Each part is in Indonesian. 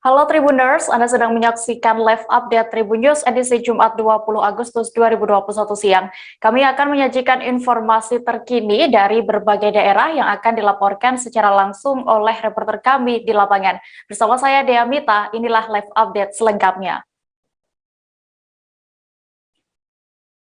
Halo Tribuners, Anda sedang menyaksikan live update Tribun News edisi Jumat 20 Agustus 2021 siang. Kami akan menyajikan informasi terkini dari berbagai daerah yang akan dilaporkan secara langsung oleh reporter kami di lapangan. Bersama saya Dea Mita, inilah live update selengkapnya.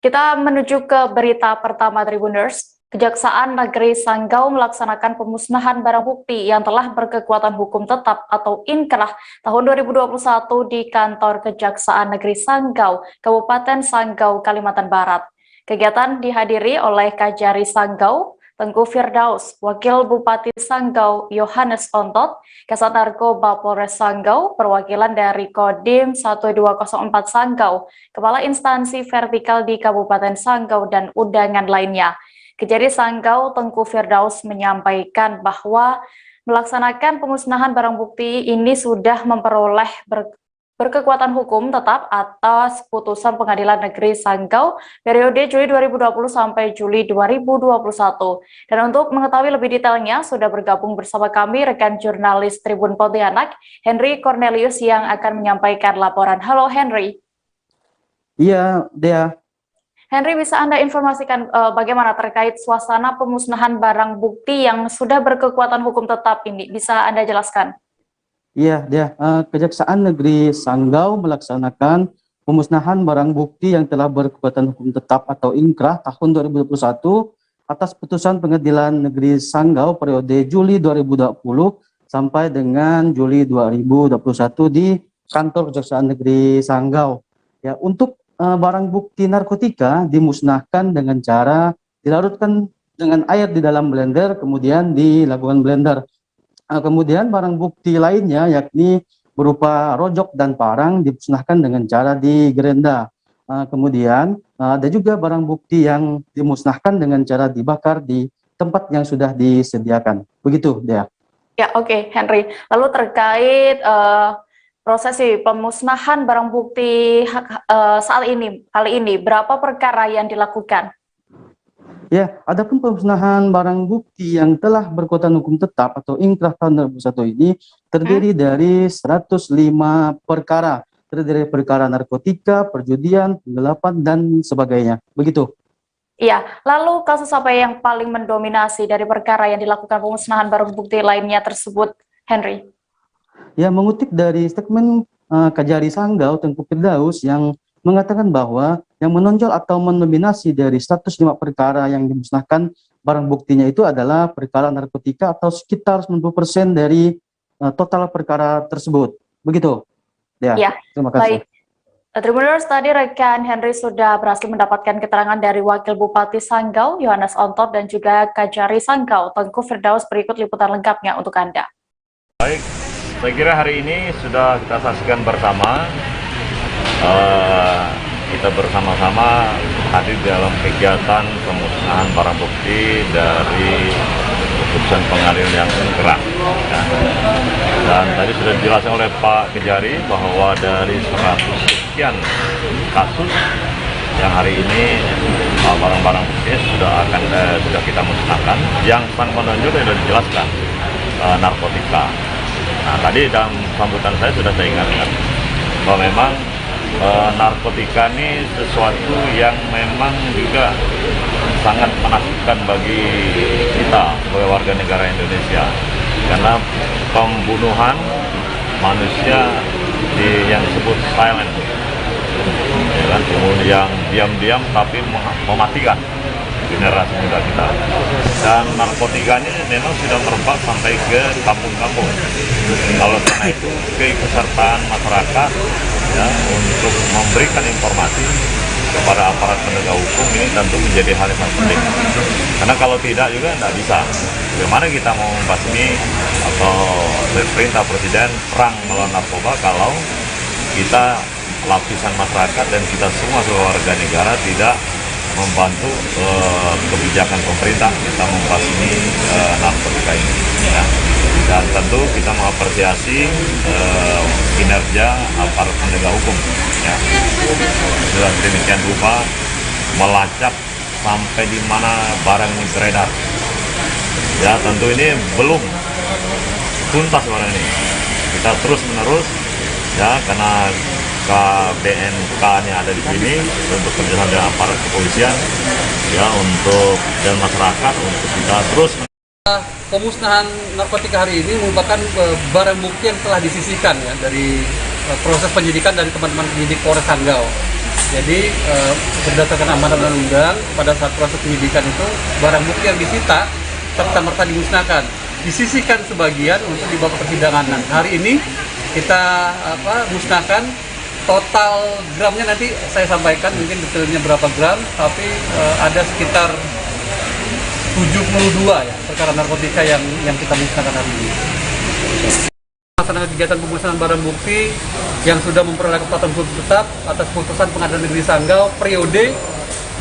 Kita menuju ke berita pertama Tribuners. Kejaksaan Negeri Sanggau melaksanakan pemusnahan barang bukti yang telah berkekuatan hukum tetap atau inkrah tahun 2021 di kantor Kejaksaan Negeri Sanggau, Kabupaten Sanggau, Kalimantan Barat. Kegiatan dihadiri oleh Kajari Sanggau, Tengku Firdaus, Wakil Bupati Sanggau Yohanes Ontot, Kasat Narkoba Polres Sanggau, perwakilan dari Kodim 1204 Sanggau, Kepala Instansi Vertikal di Kabupaten Sanggau, dan undangan lainnya. Kejari Sanggau Tengku Firdaus menyampaikan bahwa melaksanakan pemusnahan barang bukti ini sudah memperoleh berkekuatan hukum tetap atas putusan Pengadilan Negeri Sanggau periode Juli 2020 sampai Juli 2021. Dan untuk mengetahui lebih detailnya, sudah bergabung bersama kami rekan jurnalis Tribun Pontianak, Henry Cornelius, yang akan menyampaikan laporan. Halo Henry. Iya, Dea. Henry, bisa Anda informasikan bagaimana terkait suasana pemusnahan barang bukti yang sudah berkekuatan hukum tetap ini? Bisa Anda jelaskan? Iya, Dea. Kejaksaan Negeri Sanggau melaksanakan pemusnahan barang bukti yang telah berkekuatan hukum tetap atau inkrah tahun 2021 atas putusan Pengadilan Negeri Sanggau periode Juli 2020 sampai dengan Juli 2021 di kantor Kejaksaan Negeri Sanggau. Ya, untuk barang bukti narkotika dimusnahkan dengan cara dilarutkan dengan air di dalam blender, kemudian dilakukan blender. Kemudian barang bukti lainnya yakni berupa rojok dan parang dimusnahkan dengan cara digerenda. Kemudian ada juga barang bukti yang dimusnahkan dengan cara dibakar di tempat yang sudah disediakan. Begitu, Dea. Ya, oke, Henry. Lalu terkait prosesi pemusnahan barang bukti kali ini, berapa perkara yang dilakukan? Ya, adapun pemusnahan barang bukti yang telah berkekuatan hukum tetap atau inkrah tahun 2021 ini terdiri dari 105 perkara, terdiri dari perkara narkotika, perjudian, penggelapan, dan sebagainya. Begitu. Iya, lalu kasus apa yang paling mendominasi dari perkara yang dilakukan pemusnahan barang bukti lainnya tersebut, Henry? Ya, mengutip dari statement Kajari Sanggau Tengku Firdaus yang mengatakan bahwa yang menonjol atau mendominasi dari 105 perkara yang dimusnahkan barang buktinya itu adalah perkara narkotika atau sekitar 90% dari total perkara tersebut. Begitu. Ya, terima kasih. Baik. Tribuners, tadi rekan Henry sudah berhasil mendapatkan keterangan dari Wakil Bupati Sanggau Yohanes Ontot dan juga Kajari Sanggau Tengku Firdaus. Berikut liputan lengkapnya untuk Anda. Baik, saya kira hari ini sudah kita saksikan bersama, kita bersama-sama hadir dalam kegiatan pemusnahan barang bukti dari putusan pengadilan yang inkrah. Dan tadi sudah dijelaskan oleh Pak Kejari bahwa dari 100 sekian kasus yang hari ini barang-barang bukti sudah kita musnahkan. Yang paling menonjol sudah dijelaskan narkotika. Nah, tadi dalam sambutan saya sudah saya ingatkan bahwa memang narkotika ini sesuatu yang memang juga sangat menakutkan bagi kita sebagai warga negara Indonesia, karena pembunuhan manusia yang disebut silent, ya kan, yang diam-diam tapi mematikan generasi muda kita. Dan narkotika ini memang sudah merebak sampai ke kampung-kampung. Kalau karena itu keikutsertaan masyarakat ya untuk memberikan informasi kepada aparat penegak hukum ini tentu menjadi hal yang sangat penting. Karena kalau tidak juga tidak bisa. Bagaimana kita mau membasmi atau perintah presiden perang melawan narkoba kalau kita lapisan masyarakat dan kita semua sebagai warga negara tidak membantu kebijakan pemerintah kita membasmi narkotika ini. Ya. Dan tentu kita mengapresiasi kinerja aparat penegak hukum. Ya. Dengan demikian rupa melacak sampai di mana barang ini beredar. Ya, tentu ini belum tuntas barang ini. Kita terus menerus ya, karena KBNK-nya ada di sini untuk kerjasama dengan aparat kepolisian ya untuk dan masyarakat untuk kita terus. Pemusnahan narkotika hari ini merupakan barang bukti yang telah disisihkan ya dari proses penyidikan dari teman-teman penyidik Polres Sanggau. Jadi berdasarkan amanat undang-undang pada saat proses penyidikan itu barang bukti yang disita serta-merta dimusnahkan, disisihkan sebagian untuk dibawa ke persidangan. Nah, hari ini kita musnahkan. Total gramnya nanti saya sampaikan mungkin detailnya berapa gram, tapi ada sekitar 72 ya perkara narkotika yang kita musnahkan hari ini. Melaksanakan kegiatan pemusnahan barang bukti yang sudah memperoleh kekuatan hukum tetap atas putusan Pengadilan Negeri Sanggau periode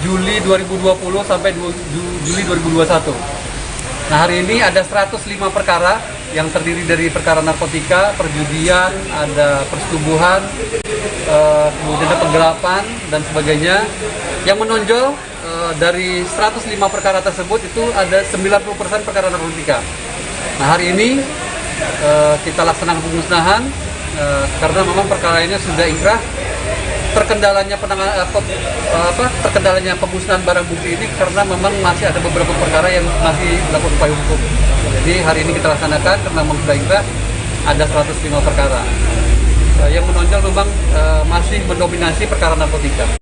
Juli 2020 sampai Juli 2021. Nah, hari ini ada 105 perkara yang terdiri dari perkara narkotika, perjudian, ada persetubuhan, kemudian ada penggelapan dan sebagainya. Yang menonjol dari 105 perkara tersebut itu ada 90% perkara narkotika. Nah, hari ini kita laksanakan pemusnahan karena memang perkara ini sudah inkrah. Terkendalanya terkendalanya pemusnahan barang bukti ini karena memang masih ada beberapa perkara yang masih dilakukan upaya hukum. Jadi hari ini kita laksanakan karena memang sudah inkrah ada 105 perkara. Yang menonjol memang masih mendominasi perkara narkotika.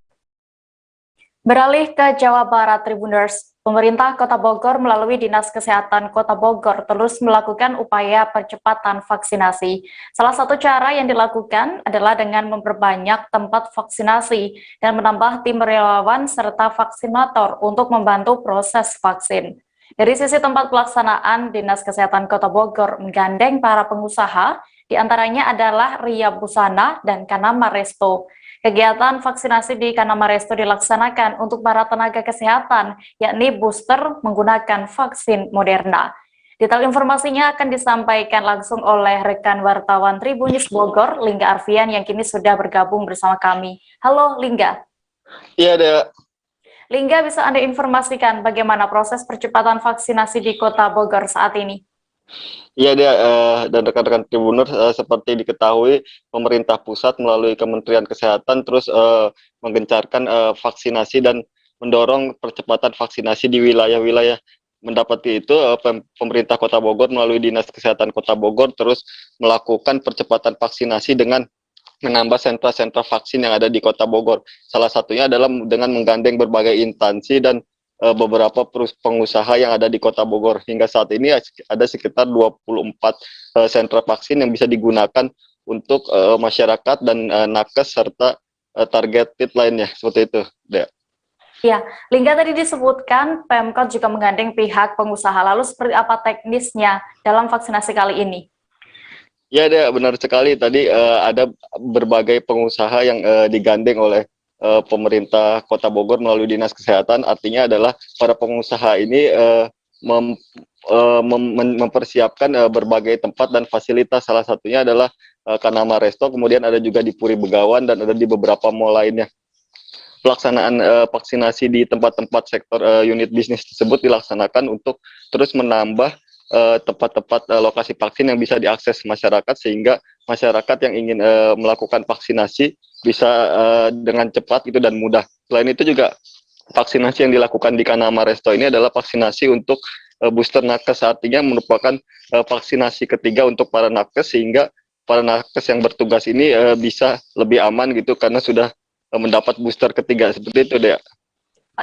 Beralih ke Jawa Barat, Tribuners, pemerintah Kota Bogor melalui Dinas Kesehatan Kota Bogor terus melakukan upaya percepatan vaksinasi. Salah satu cara yang dilakukan adalah dengan memperbanyak tempat vaksinasi dan menambah tim relawan serta vaksinator untuk membantu proses vaksin. Dari sisi tempat pelaksanaan, Dinas Kesehatan Kota Bogor menggandeng para pengusaha, diantaranya adalah Ria Busana dan Kanama Resto. Kegiatan vaksinasi di Kanama Resto dilaksanakan untuk para tenaga kesehatan, yakni booster menggunakan vaksin Moderna. Detail informasinya akan disampaikan langsung oleh rekan wartawan Tribun News Bogor, Lingga Arfian, yang kini sudah bergabung bersama kami. Halo Lingga. Iya, Dea. Lingga, bisa Anda informasikan bagaimana proses percepatan vaksinasi di Kota Bogor saat ini? Iya, Dea, dan rekan-rekan Tribuners, seperti diketahui pemerintah pusat melalui Kementerian Kesehatan terus menggencarkan vaksinasi dan mendorong percepatan vaksinasi di wilayah-wilayah. Mendapati itu, pemerintah Kota Bogor melalui Dinas Kesehatan Kota Bogor terus melakukan percepatan vaksinasi dengan menambah sentra-sentra vaksin yang ada di Kota Bogor. Salah satunya adalah dengan menggandeng berbagai instansi dan beberapa pengusaha yang ada di Kota Bogor. Hingga saat ini ada sekitar 24 sentra vaksin yang bisa digunakan untuk masyarakat dan nakes serta targeted lainnya, seperti itu, Dea. Ya, Lingga, tadi disebutkan Pemkot juga menggandeng pihak pengusaha. Lalu seperti apa teknisnya dalam vaksinasi kali ini? Ya, Dea, benar sekali. Tadi ada berbagai pengusaha yang digandeng oleh pemerintah Kota Bogor melalui Dinas Kesehatan. Artinya adalah para pengusaha ini mempersiapkan berbagai tempat dan fasilitas. Salah satunya adalah Kanama Resto, kemudian ada juga di Puri Begawan dan ada di beberapa mall lainnya. Pelaksanaan vaksinasi di tempat-tempat sektor unit bisnis tersebut dilaksanakan untuk terus menambah tempat-tempat lokasi vaksin yang bisa diakses masyarakat, sehingga masyarakat yang ingin melakukan vaksinasi bisa dengan cepat gitu dan mudah. Selain itu juga vaksinasi yang dilakukan di Kanama Resto ini adalah vaksinasi untuk booster nakes, artinya merupakan vaksinasi ketiga untuk para nakes, sehingga para nakes yang bertugas ini bisa lebih aman gitu karena sudah mendapat booster ketiga, seperti itu, Dea.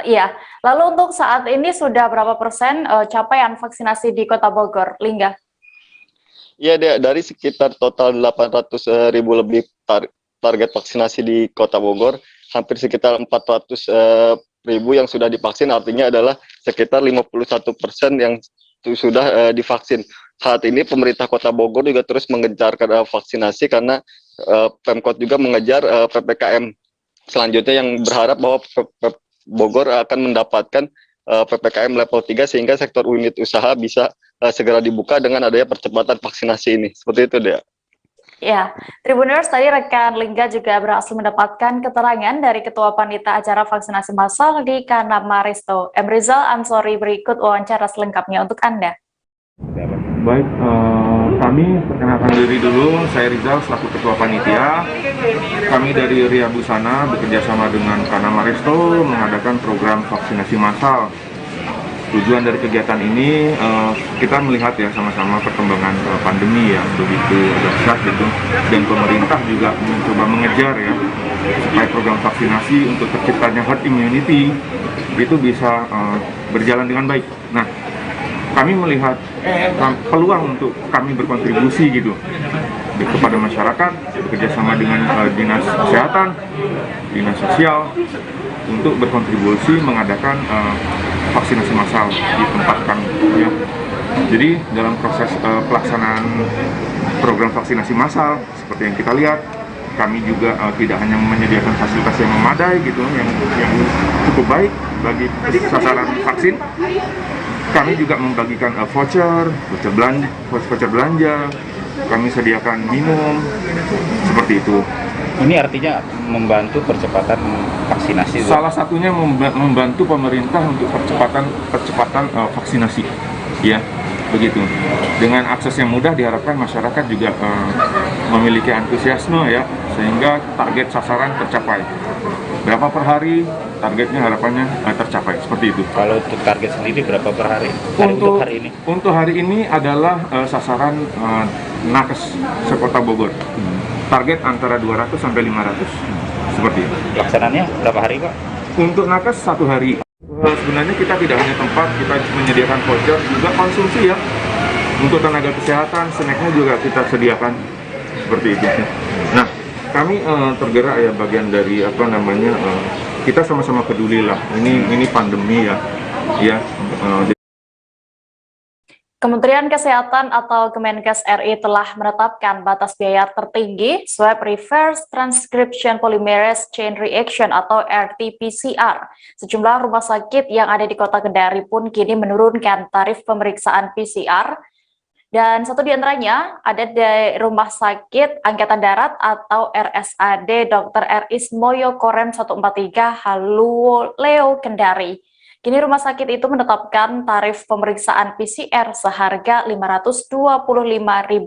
Iya, lalu untuk saat ini sudah berapa persen capaian vaksinasi di Kota Bogor, Lingga? Iya, Dea, dari sekitar total 800.000 lebih target vaksinasi di Kota Bogor, hampir sekitar 400.000 yang sudah divaksin, artinya adalah sekitar 51% yang sudah divaksin. Saat ini pemerintah Kota Bogor juga terus menggencarkan vaksinasi karena Pemkot juga mengejar PPKM selanjutnya, yang berharap bahwa Bogor akan mendapatkan PPKM level 3 sehingga sektor unit usaha bisa segera dibuka dengan adanya percepatan vaksinasi ini. Seperti itu, Dea. Ya, Tribuners, tadi rekan Lingga juga berhasil mendapatkan keterangan dari Ketua Panitia Acara Vaksinasi Massal di Kanama Resto. M. Rizal Ansori, berikut wawancara selengkapnya untuk Anda. Baik, kami perkenalkan diri dulu. Saya Rizal selaku Ketua Panitia. Kami dari Ria Busana bekerja sama dengan Kanama Resto mengadakan program vaksinasi massal. Tujuan dari kegiatan ini kita melihat ya sama-sama perkembangan pandemi yang begitu dahsyat gitu, dan pemerintah juga mencoba mengejar ya supaya program vaksinasi untuk terciptanya herd immunity itu bisa berjalan dengan baik. Nah, kami melihat peluang untuk kami berkontribusi gitu kepada masyarakat, bekerja sama dengan dinas kesehatan, dinas sosial untuk berkontribusi mengadakan vaksinasi massal di tempat kami ya. Jadi dalam proses pelaksanaan program vaksinasi massal seperti yang kita lihat, kami juga tidak hanya menyediakan fasilitas yang memadai gitu, yang cukup baik bagi sasaran vaksin. Kami juga membagikan voucher belanja, kami sediakan minum, seperti itu. Ini artinya membantu percepatan vaksinasi. Salah satunya membantu pemerintah untuk percepatan vaksinasi, ya begitu. Dengan akses yang mudah diharapkan masyarakat juga memiliki antusiasme ya, sehingga target sasaran tercapai. Berapa per hari targetnya harapannya tercapai, seperti itu. Kalau untuk target sendiri berapa per hari? Untuk hari ini? Untuk hari ini adalah sasaran nakes sekota Bogor. Target antara 200 sampai 500, seperti itu. Pelaksananya berapa hari, Pak? Untuk nakes 1 hari. Sebenarnya kita tidak hanya tempat, kita menyediakan voucher, juga konsumsi ya. Untuk tenaga kesehatan, snacknya juga kita sediakan, seperti itu. Nah, kami tergerak ya bagian dari kita sama-sama peduli lah. Ini pandemi ya. Kementerian Kesehatan atau Kemenkes RI telah menetapkan batas biaya tertinggi swab reverse transcription polymerase chain reaction atau RT-PCR. Sejumlah rumah sakit yang ada di Kota Kendari pun kini menurunkan tarif pemeriksaan PCR. Dan satu di antaranya ada di Rumah Sakit Angkatan Darat atau RSAD Dr. R. Ismoyo Korem 143 Haluleo Kendari. Kini rumah sakit itu menetapkan tarif pemeriksaan PCR seharga Rp525.000.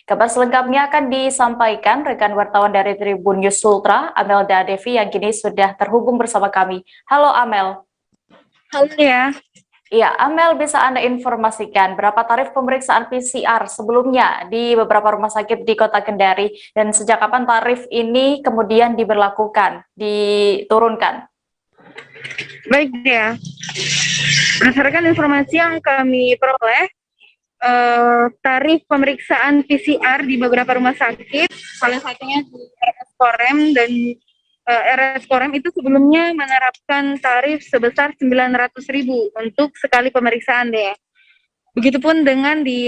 Kabar selengkapnya akan disampaikan rekan wartawan dari Tribun News Sultra, Amelda Devi, yang kini sudah terhubung bersama kami. Halo Amel. Halo ya. Iya, Amel, bisa Anda informasikan berapa tarif pemeriksaan PCR sebelumnya di beberapa rumah sakit di Kota Kendari, dan sejak kapan tarif ini kemudian diturunkan? Baik ya, berdasarkan informasi yang kami peroleh, tarif pemeriksaan PCR di beberapa rumah sakit, salah satunya di RS Korem, dan RS Korem itu sebelumnya menerapkan tarif sebesar 900.000 untuk sekali pemeriksaan deh. Begitupun dengan di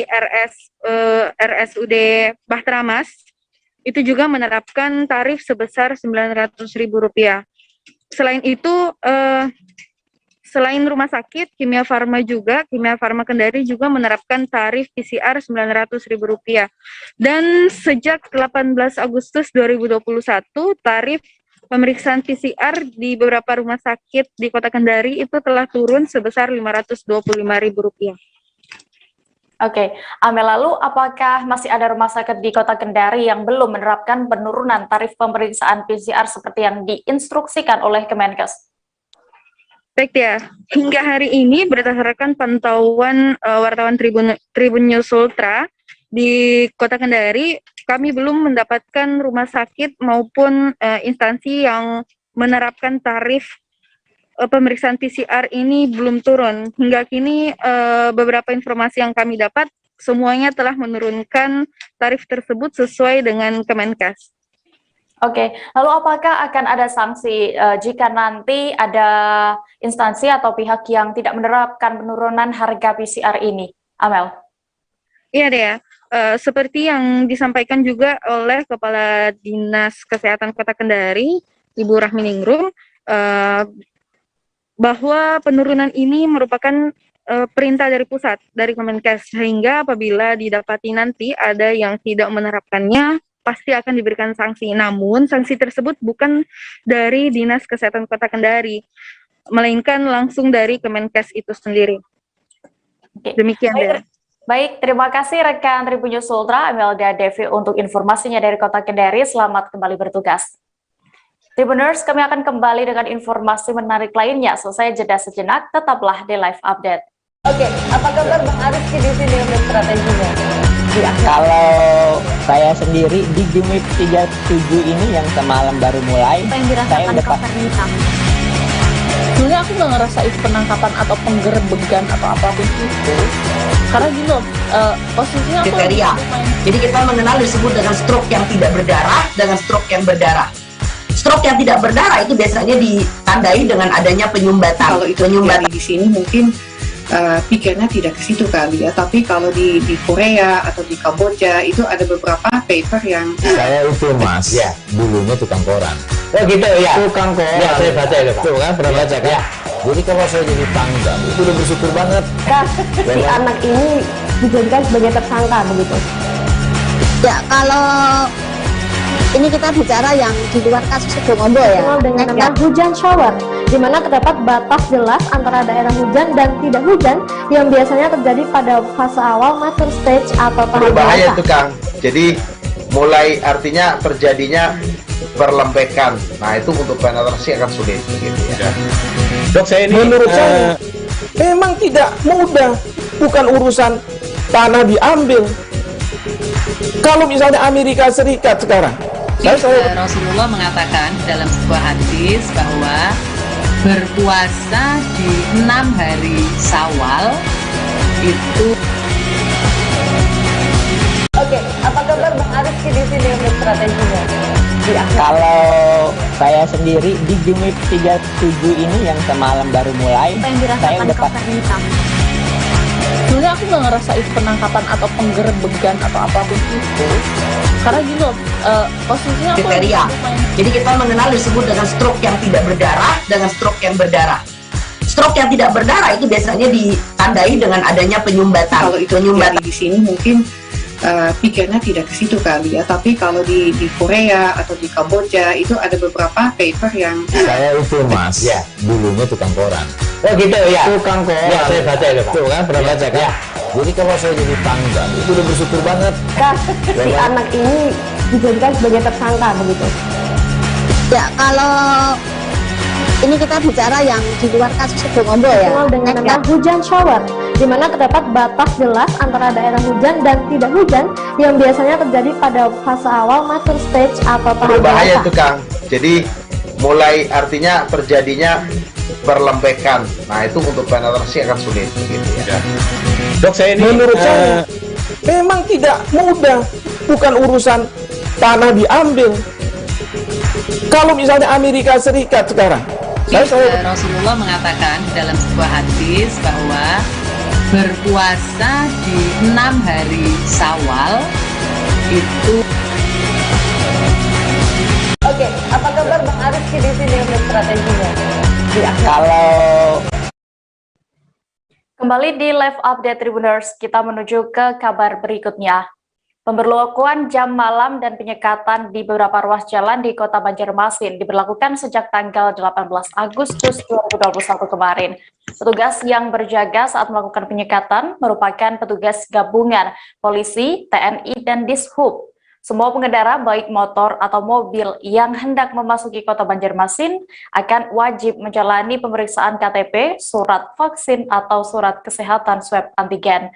RSUD Bahtera Mas, itu juga menerapkan tarif sebesar Rp900.000. Selain itu, selain rumah sakit, Kimia Farma Kendari juga menerapkan tarif PCR Rp900.000. Dan sejak 18 Agustus 2021, tarif pemeriksaan PCR di beberapa rumah sakit di Kota Kendari itu telah turun sebesar Rp525.000. Oke, Amel, lalu apakah masih ada rumah sakit di Kota Kendari yang belum menerapkan penurunan tarif pemeriksaan PCR seperti yang diinstruksikan oleh Kemenkes? Baik ya, hingga hari ini berdasarkan pantauan wartawan Tribun News Sultra di Kota Kendari, kami belum mendapatkan rumah sakit maupun instansi yang menerapkan tarif pemeriksaan PCR ini belum turun. Hingga kini beberapa informasi yang kami dapat, semuanya telah menurunkan tarif tersebut sesuai dengan Kemenkes. Oke, lalu apakah akan ada sanksi jika nanti ada instansi atau pihak yang tidak menerapkan penurunan harga PCR ini, Amel? Iya deh, seperti yang disampaikan juga oleh Kepala Dinas Kesehatan Kota Kendari, Ibu Rahminingrum, bahwa penurunan ini merupakan perintah dari pusat, dari Kemenkes, sehingga apabila didapati nanti ada yang tidak menerapkannya, pasti akan diberikan sanksi. Namun, sanksi tersebut bukan dari Dinas Kesehatan Kota Kendari, melainkan langsung dari Kemenkes itu sendiri. Oke. Demikian ya. Baik, terima kasih rekan Tribun News Ultra, Amelda Devi untuk informasinya dari Kota Kendari. Selamat kembali bertugas. Tribuners, kami akan kembali dengan informasi menarik lainnya. Selesai jeda sejenak, tetaplah di Live Update. Oke, apa kabar Bang Ariski di sini untuk strateginya? Kalau saya sendiri di Game 37 ini yang semalam baru mulai, apa yang saya dirasakan udah Kak Fernita? Sebenarnya aku nggak ngerasa itu penangkapan atau penggerbegan atau apapun itu, karena gini loh, posisinya aku Kriteria. Jadi kita mengenal disebut dengan stroke yang tidak berdarah dengan stroke yang berdarah. Stroke yang tidak berdarah itu biasanya ditandai dengan adanya penyumbatan. Kalau itu penyumbatan di sini mungkin pikirnya tidak ke situ kali ya, tapi kalau di Korea atau di Kamboja itu ada beberapa paper yang saya itu mas, ya dulunya tukang koran. Oh gitu ya, Tukang koran. ya saya baca itu Pak. Tuh kan pernah baca kan? Ya. Jadi kalau saya jadi pangdam itu udah bersyukur banget. si anak ini dijadikan sebagai tersangka begitu. Ya, kalau ini kita bicara yang di luar kasus Sidoarjo ya. Dengan nama hujan shower, di mana terdapat batas jelas antara daerah hujan dan tidak hujan yang biasanya terjadi pada fase awal mature stage atau tahap berbahaya dewasa. itu Kang. Jadi mulai artinya terjadinya perlembekan. Nah itu untuk penetrasi akan sulit begitu ya. Dok, saya ini menurut saya memang tidak mudah, bukan urusan tanah diambil. Kalau misalnya Amerika Serikat sekarang, Rasulullah mengatakan dalam sebuah hadis bahwa berpuasa di 6 hari Syawal itu. Oke, apa kabar Bang Ariski di sini untuk strateginya? Kalau saya sendiri di Game 37 ini yang semalam baru mulai, Apa yang saya dirasakan udah Kak Fernita? Sebenarnya aku nggak ngerasa itu penangkapan atau penggerbegan atau apapun itu, karena gini loh, posisinya aku Kriteria. Jadi kita mengenal disebut dengan stroke yang tidak berdarah dengan stroke yang berdarah. Stroke yang tidak berdarah itu biasanya ditandai dengan adanya penyumbatan. kalau itu penyumbatan di sini mungkin pikirnya tidak ke situ kali ya, tapi kalau di Korea atau di Kamboja itu ada beberapa paper yang Saya itu mas, ya dulunya tukang koran. Oh gitu ya, Tukang koran. ya saya baca itu Pak. Tuh kan pernah baca kan? Ya. Jadi kalau saya jadi pangdam itu udah bersyukur banget. si anak ini dijadikan sebagai tersangka begitu. Ya, kalau ini kita bicara yang di luar kasus Sidoarjo ya. Dengan nama hujan shower, di mana terdapat batas jelas antara daerah hujan dan tidak hujan yang biasanya terjadi pada fase awal mature stage atau tahap Berbahaya dewasa. itu Kang. Jadi mulai artinya terjadinya perlembekan. Nah itu untuk penetrasi akan sulit begitu ya. Dok, saya ini menurut saya memang tidak mudah, bukan urusan tanah diambil. Kalau misalnya Amerika Serikat sekarang, Rasulullah mengatakan dalam sebuah hadis bahwa berpuasa di 6 hari Syawal itu. Oke, apa kabar Bang Ariski di sini untuk strateginya? kalau Kembali di Live Update Tribuners, kita menuju ke kabar berikutnya. Pemberlakuan jam malam dan penyekatan di beberapa ruas jalan di Kota Banjarmasin diberlakukan sejak tanggal 18 Agustus 2021 kemarin. Petugas yang berjaga saat melakukan penyekatan merupakan petugas gabungan, polisi, TNI, dan Dishub. Semua pengendara baik motor atau mobil yang hendak memasuki Kota Banjarmasin akan wajib menjalani pemeriksaan KTP, surat vaksin, atau surat kesehatan swab antigen.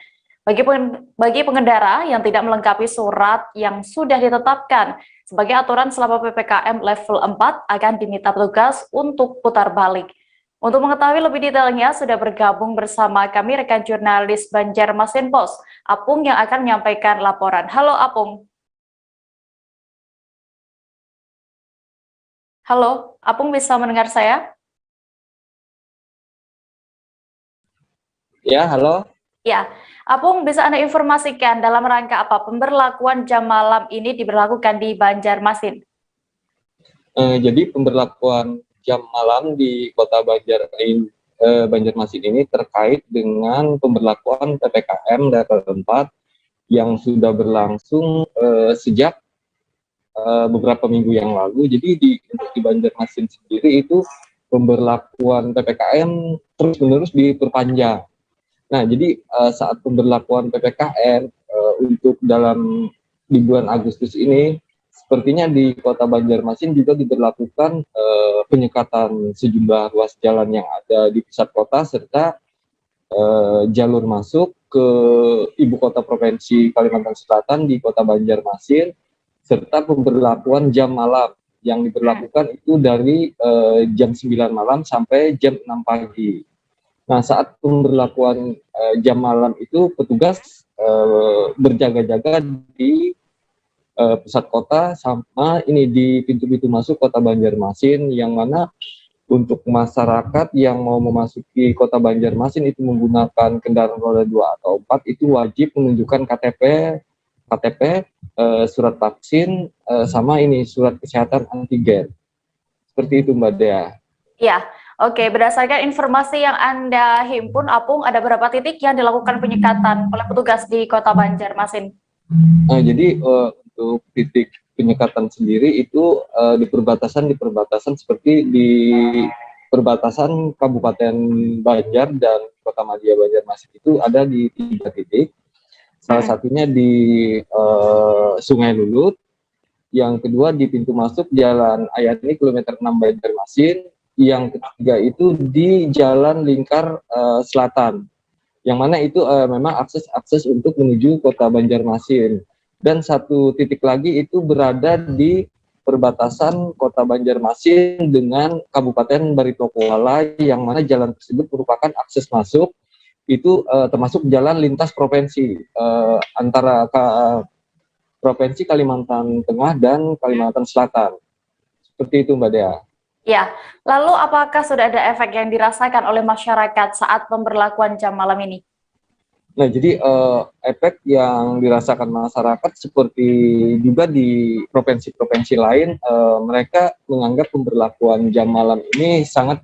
Bagi pengendara yang tidak melengkapi surat yang sudah ditetapkan sebagai aturan selama PPKM level 4 akan diminta petugas untuk putar balik. Untuk mengetahui lebih detailnya sudah bergabung bersama kami rekan jurnalis Banjarmasin Pos, Apung, yang akan menyampaikan laporan. Halo Apung. Halo, Apung bisa mendengar saya? ya halo. Ya, Apung, bisa Anda informasikan dalam rangka apa pemberlakuan jam malam ini diberlakukan di Banjarmasin? Jadi pemberlakuan jam malam di Kota Banjarmasin ini terkait dengan pemberlakuan PPKM level 4 yang sudah berlangsung sejak beberapa minggu yang lalu. Jadi untuk di Banjarmasin sendiri itu pemberlakuan PPKM terus-menerus diperpanjang. Nah, jadi saat pemberlakuan PPKM untuk di bulan Agustus ini, sepertinya di Kota Banjarmasin juga diberlakukan penyekatan sejumlah ruas jalan yang ada di pusat kota serta jalur masuk ke ibu kota provinsi Kalimantan Selatan di Kota Banjarmasin, serta pemberlakuan jam malam yang diberlakukan itu dari jam 9 malam sampai jam 6 pagi. Nah, saat pemberlakuan jam malam itu petugas berjaga-jaga di pusat kota sama ini di pintu-pintu masuk Kota Banjarmasin, yang mana untuk masyarakat yang mau memasuki Kota Banjarmasin itu menggunakan kendaraan roda 2 atau 4 itu wajib menunjukkan KTP, surat vaksin, sama ini surat kesehatan antigen. Seperti itu, Mbak Dea. Ya, oke. Berdasarkan informasi yang Anda himpun, Apung, ada berapa titik yang dilakukan penyekatan oleh petugas di Kota Banjarmasin? Nah, jadi untuk titik penyekatan sendiri itu di perbatasan seperti di perbatasan Kabupaten Banjar dan Kota Madia Banjarmasin itu ada di 3 titik. Salah satunya di Sungai Lulut, yang kedua di pintu masuk Jalan Ayani kilometer 6 Banjarmasin, yang ketiga itu di Jalan Lingkar Selatan, yang mana itu memang akses untuk menuju Kota Banjarmasin. Dan satu titik lagi itu berada di perbatasan Kota Banjarmasin dengan Kabupaten Baritokuala, yang mana jalan tersebut merupakan akses masuk itu termasuk jalan lintas provinsi antara Provinsi Kalimantan Tengah dan Kalimantan Selatan. Seperti itu, Mbak Dea. Ya, lalu apakah sudah ada efek yang dirasakan oleh masyarakat saat pemberlakuan jam malam ini? Nah, jadi efek yang dirasakan masyarakat seperti juga di provinsi-provinsi lain, mereka menganggap pemberlakuan jam malam ini sangat,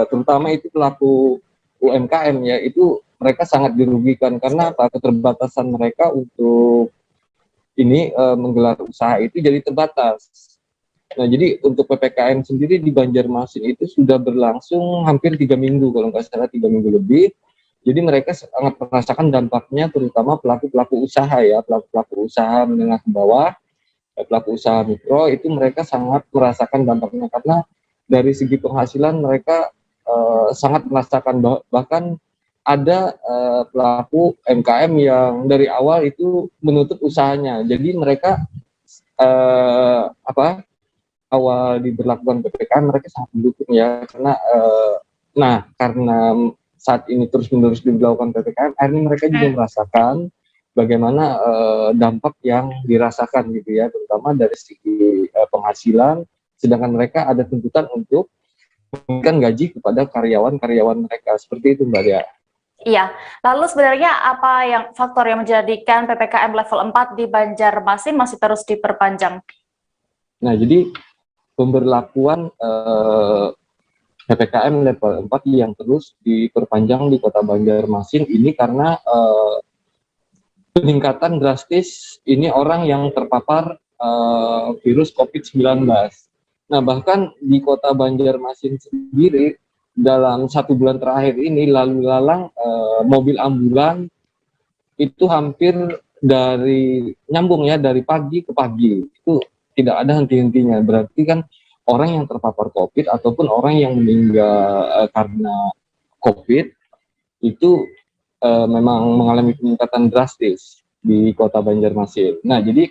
terutama itu pelaku UMKM ya, itu mereka sangat dirugikan karena keterbatasan mereka untuk ini menggelar usaha itu jadi terbatas. Nah, jadi untuk PPKM sendiri di Banjarmasin itu sudah berlangsung hampir 3 minggu, kalau nggak salah 3 minggu lebih. Jadi mereka sangat merasakan dampaknya, terutama pelaku-pelaku usaha ya, pelaku-pelaku usaha menengah ke bawah, pelaku usaha mikro, itu mereka sangat merasakan dampaknya karena dari segi penghasilan mereka sangat merasakan, bahkan ada pelaku MKM yang dari awal itu menutup usahanya. Jadi mereka awal diberlakukan PPKM mereka sangat mendukung ya, karena karena saat ini terus-menerus diberlakukan PPKM, akhirnya mereka juga merasakan bagaimana dampak yang dirasakan gitu ya, terutama dari segi penghasilan, sedangkan mereka ada tuntutan untuk memberikan gaji kepada karyawan-karyawan mereka. Seperti itu, Mbak Dea. Iya, lalu sebenarnya apa faktor yang menjadikan PPKM level 4 di Banjarmasin masih terus diperpanjang? Nah, jadi pemberlakuan PPKM level 4 yang terus diperpanjang di Kota Banjarmasin ini karena peningkatan drastis ini orang yang terpapar virus COVID-19. Nah, bahkan di Kota Banjarmasin sendiri dalam 1 bulan terakhir ini lalu lalang mobil ambulan itu hampir nyambung ya dari pagi ke pagi, itu tidak ada henti-hentinya. Berarti kan orang yang terpapar COVID ataupun orang yang meninggal karena COVID itu memang mengalami peningkatan drastis di Kota Banjarmasin. Nah, jadi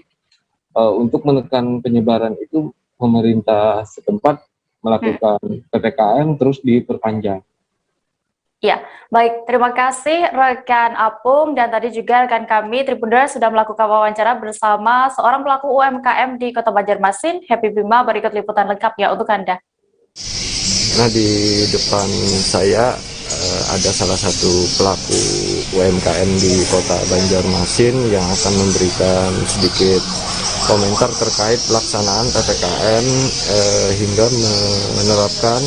untuk menekan penyebaran itu pemerintah setempat melakukan PPKM terus diperpanjang. Ya, baik. Terima kasih rekan Apung, dan tadi juga rekan kami Tribuners sudah melakukan wawancara bersama seorang pelaku UMKM di Kota Banjarmasin, Happy Bima. Berikut liputan lengkapnya untuk Anda. Nah, di depan saya ada salah satu pelaku UMKM di Kota Banjarmasin yang akan memberikan sedikit komentar terkait pelaksanaan PPKM hingga menerapkan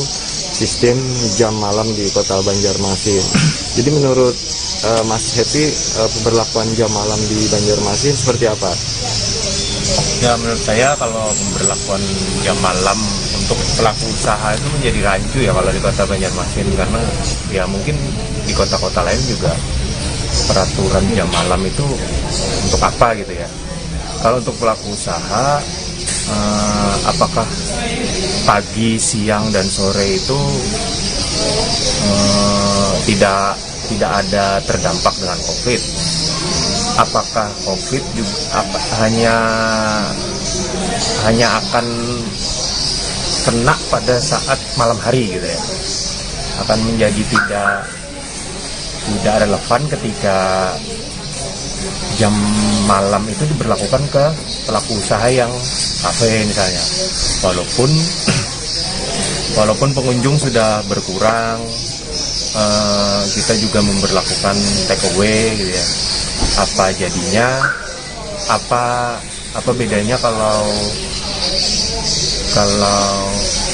sistem jam malam di Kota Banjarmasin. Jadi menurut Mas Happy, pemberlakuan jam malam di Banjarmasin seperti apa? Ya, menurut saya kalau pemberlakuan jam malam untuk pelaku usaha itu menjadi rancu ya kalau di Kota Banjarmasin, karena ya mungkin di kota-kota lain juga peraturan jam malam itu untuk apa gitu ya. Kalau untuk pelaku usaha, apakah pagi, siang, dan sore itu tidak ada terdampak dengan COVID? Apakah COVID juga hanya akan kena pada saat malam hari gitu ya? Akan menjadi tidak relevan ketika jam malam itu diberlakukan ke pelaku usaha yang kafe misalnya, walaupun pengunjung sudah berkurang, kita juga memberlakukan take away gitu ya. Apa jadinya, apa bedanya kalau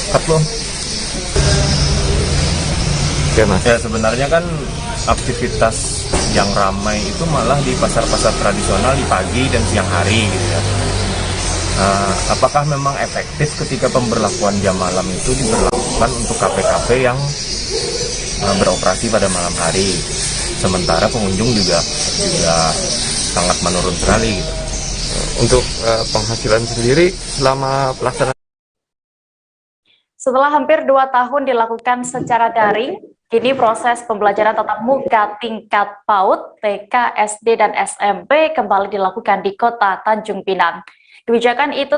cut loh? Ya sebenarnya kan aktivitas yang ramai itu malah di pasar-pasar tradisional di pagi dan siang hari gitu ya. Apakah memang efektif ketika pemberlakuan jam malam itu diberlakukan untuk kafe-kafe yang beroperasi pada malam hari, sementara pengunjung juga sangat menurun sekali gitu. Untuk penghasilan sendiri selama pelaksanaan. Setelah hampir 2 tahun dilakukan secara daring, kini proses pembelajaran tatap muka tingkat PAUD, TK, SD, dan SMP kembali dilakukan di Kota Tanjung Pinang. Kebijakan itu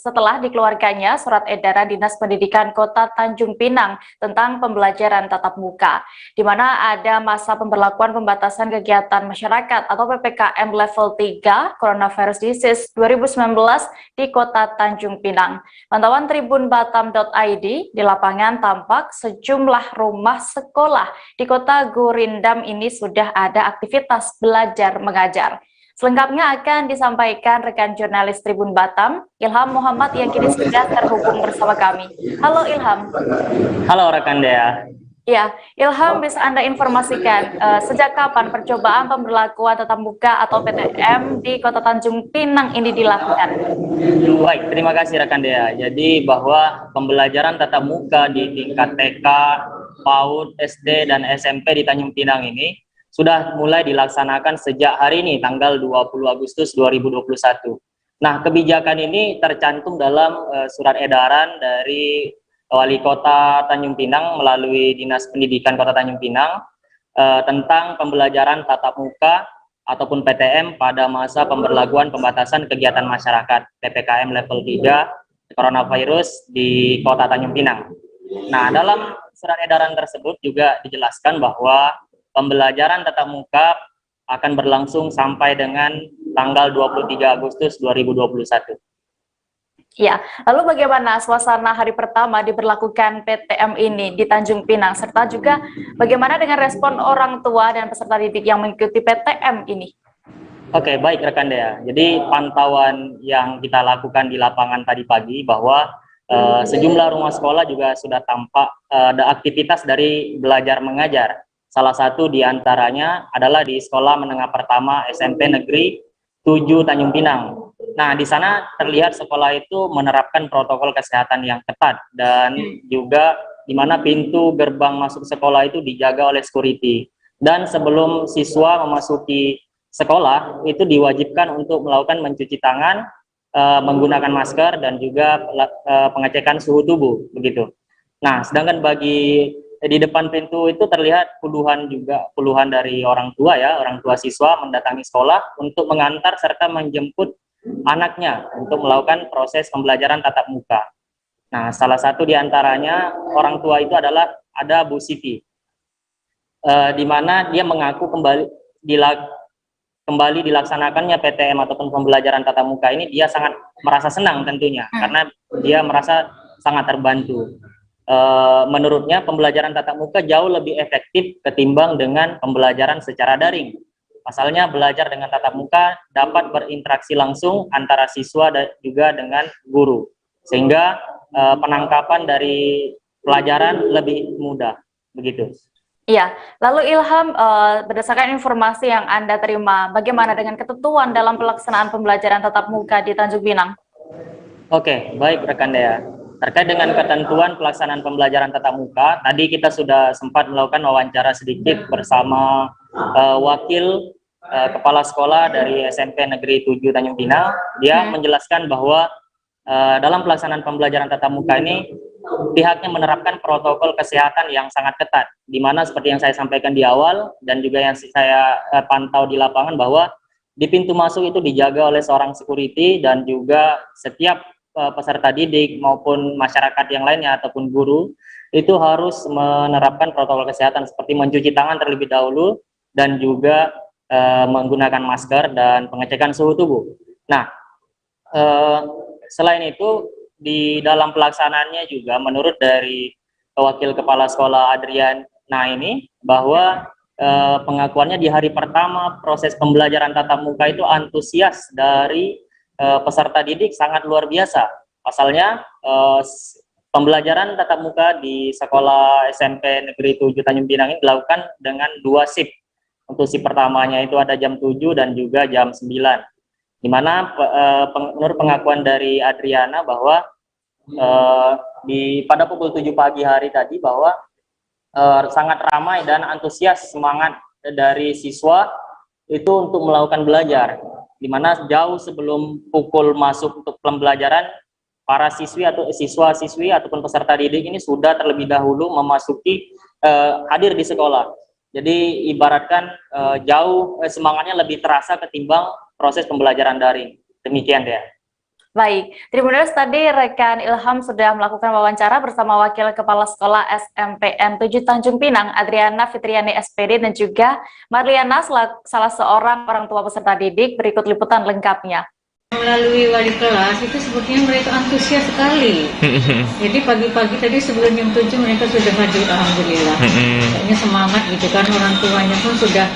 setelah dikeluarkannya surat edaran Dinas Pendidikan Kota Tanjung Pinang tentang pembelajaran tatap muka, di mana ada masa pemberlakuan pembatasan kegiatan masyarakat atau PPKM level 3 Coronavirus Disease 2019 di Kota Tanjung Pinang. Pantauan tribunbatam.id di lapangan tampak sejumlah rumah sekolah di Kota Gurindam ini sudah ada aktivitas belajar mengajar. Selengkapnya akan disampaikan rekan jurnalis Tribun Batam, Ilham Muhammad yang kini sudah terhubung bersama kami. Halo Ilham. Halo rekan Dea. Ya, Ilham, bisa Anda informasikan sejak kapan percobaan pemberlakuan tatap muka atau PTM di Kota Tanjung Pinang ini dilakukan? Baik, terima kasih rekan Dea. Jadi bahwa pembelajaran tatap muka di tingkat TK, PAUD, SD, dan SMP di Tanjung Pinang ini sudah mulai dilaksanakan sejak hari ini, tanggal 20 Agustus 2021. Nah, kebijakan ini tercantum dalam surat edaran dari Wali Kota Tanjung Pinang melalui Dinas Pendidikan Kota Tanjung Pinang tentang pembelajaran tatap muka ataupun PTM pada masa pemberlakuan pembatasan kegiatan masyarakat PPKM level 3 Coronavirus di Kota Tanjung Pinang. Nah, dalam surat edaran tersebut juga dijelaskan bahwa pembelajaran tatap muka akan berlangsung sampai dengan tanggal 23 Agustus 2021. Ya, lalu bagaimana suasana hari pertama diberlakukan PTM ini di Tanjung Pinang, serta juga bagaimana dengan respon orang tua dan peserta didik yang mengikuti PTM ini? Oke, baik rekan Dea. Jadi pantauan yang kita lakukan di lapangan tadi pagi bahwa sejumlah rumah sekolah juga sudah tampak ada aktivitas dari belajar mengajar. Salah satu di antaranya adalah di Sekolah Menengah Pertama SMP Negeri 7 Tanjung Pinang. Nah, di sana terlihat sekolah itu menerapkan protokol kesehatan yang ketat dan juga di mana pintu gerbang masuk sekolah itu dijaga oleh security. Dan sebelum siswa memasuki sekolah itu diwajibkan untuk melakukan mencuci tangan, menggunakan masker dan juga pengecekan suhu tubuh begitu. Nah, sedangkan di depan pintu itu terlihat puluhan dari orang tua siswa mendatangi sekolah untuk mengantar serta menjemput anaknya untuk melakukan proses pembelajaran tatap muka. Nah, salah satu di antaranya orang tua itu adalah ada Bu Siti, di mana dia mengaku kembali dilaksanakannya PTM ataupun pembelajaran tatap muka ini dia sangat merasa senang tentunya karena dia merasa sangat terbantu. Menurutnya pembelajaran tatap muka jauh lebih efektif ketimbang dengan pembelajaran secara daring. Pasalnya belajar dengan tatap muka dapat berinteraksi langsung antara siswa dan juga dengan guru, sehingga penangkapan dari pelajaran lebih mudah, begitu. Iya, lalu Ilham, berdasarkan informasi yang Anda terima, bagaimana dengan ketentuan dalam pelaksanaan pembelajaran tatap muka di Tanjung Pinang? Oke, baik rekan Dea. terkait dengan ketentuan pelaksanaan pembelajaran tatap muka, tadi kita sudah sempat melakukan wawancara sedikit bersama wakil kepala sekolah dari SMP Negeri 7 Tanjung Pinang. Dia menjelaskan bahwa dalam pelaksanaan pembelajaran tatap muka ini pihaknya menerapkan protokol kesehatan yang sangat ketat, di mana seperti yang saya sampaikan di awal dan juga yang saya pantau di lapangan bahwa di pintu masuk itu dijaga oleh seorang security dan juga setiap peserta didik maupun masyarakat yang lainnya ataupun guru itu harus menerapkan protokol kesehatan seperti mencuci tangan terlebih dahulu dan juga menggunakan masker dan pengecekan suhu tubuh. Nah, selain itu di dalam pelaksanaannya juga menurut dari wakil kepala sekolah Adriana ini bahwa pengakuannya di hari pertama proses pembelajaran tatap muka itu antusias dari peserta didik sangat luar biasa. Pasalnya pembelajaran tatap muka di sekolah SMP Negeri 7 Tanjung Pinang ini dilakukan dengan 2 shift. Untuk shift pertamanya itu ada jam 7 dan juga jam 9. Di mana menurut pengakuan dari Adriana bahwa pada pukul 7 pagi hari tadi bahwa sangat ramai dan antusias semangat dari siswa itu untuk melakukan belajar, di mana jauh sebelum pukul masuk untuk pembelajaran para siswi atau siswa-siswi ataupun peserta didik ini sudah terlebih dahulu memasuki hadir di sekolah. Jadi ibaratkan jauh semangatnya lebih terasa ketimbang proses pembelajaran daring. Demikian ya. Baik, Tribuners, tadi rekan Ilham sudah melakukan wawancara bersama Wakil Kepala Sekolah SMPN 7 Tanjung Pinang, Adriana Fitriani SPD, dan juga Marliana, salah seorang orang tua peserta didik. Berikut liputan lengkapnya. Melalui wali kelas itu sepertinya mereka antusias sekali. Jadi pagi-pagi tadi sebelum jam 7 mereka sudah hadir, alhamdulillah. Kayaknya semangat gitu kan, orang tuanya pun sudah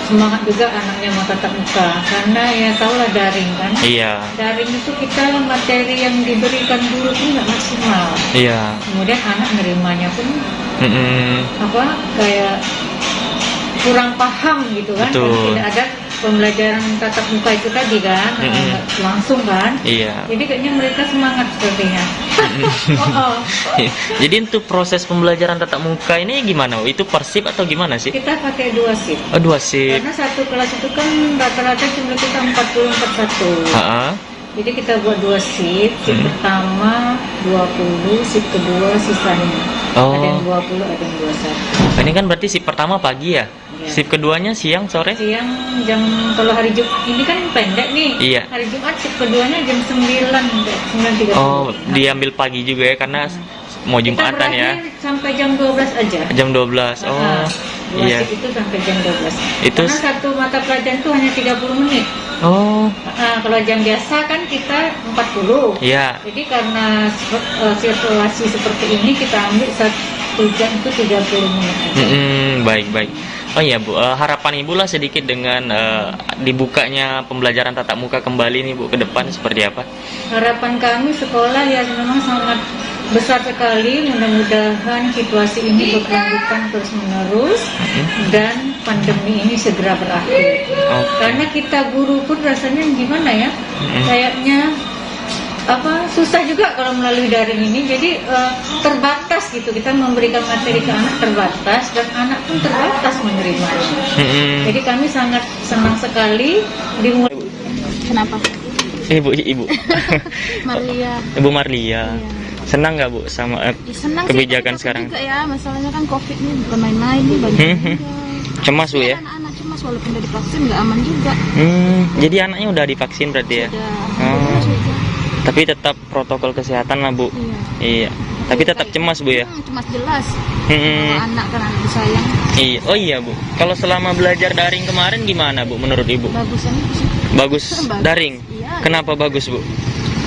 semangat juga anaknya mau tatap muka, karena ya tahulah daring kan. Iya. Daring itu kita materi yang diberikan guru itu nggak maksimal. Iya. Kemudian anak nerimanya pun kayak kurang paham gitu kan. Betul. Tidak ada pembelajaran tatap muka itu tadi kan, langsung kan. Iya. Jadi kayaknya mereka semangat sepertinya. Jadi untuk proses pembelajaran tatap muka ini gimana? Itu per shift atau gimana sih? Kita pakai 2 shift. Oh, 2 shift. Karena satu kelas itu kan rata-rata jumlah kita 40/1. Jadi kita buat 2 shift. Shift pertama 20, shift kedua sisanya. Ada yang 20, ada yang 21. Ini kan berarti shift pertama pagi ya? Shift keduanya siang, sore? Siang kalau hari Jumat ini kan pendek nih. Iya. Hari Jumat shift keduanya jam 9:30. Oh, diambil pagi juga ya karena mau Jumatan ya. Sampai jam 12 aja. Jam 12. Oh. Iya. Itu sampai jam 12. Itu karena satu mata pelajaran itu hanya 30 menit. Oh. Kalau jam biasa kan kita 40. Iya. Jadi karena situasi seperti ini kita ambil 1 jam itu 30 menit aja. Baik. Oh iya Bu, harapan Ibu lah sedikit dengan dibukanya pembelajaran tatap muka kembali nih Bu ke depan seperti apa? Harapan kami sekolah ya memang sangat besar sekali, mudah-mudahan situasi ini berkelanjutan terus-menerus dan pandemi ini segera berakhir. Karena kita guru pun rasanya gimana ya, kayaknya susah juga kalau melalui daring ini, jadi terbatas gitu, kita memberikan materi ke anak terbatas dan anak pun terbatas menerimanya. Jadi kami sangat senang sekali dimulai. Kenapa? Ibu Marlia. Ibu Marlia. Senang nggak Bu sama kebijakan sih, sekarang? Juga ya, masalahnya kan COVID ini bukan main-main nih, banyak cemas Bu ya? Anak-anak cemas walaupun udah divaksin nggak aman juga. Jadi anaknya udah divaksin berarti ya? Tapi tetap protokol kesehatan lah Bu. Iya. Tapi tetap cemas Bu ya? Cemas jelas. Kalau anak kan anak disayang. Iya. Oh iya Bu. Kalau selama belajar daring kemarin gimana Bu menurut Ibu? Bagus daring. Iya. Kenapa bagus Bu?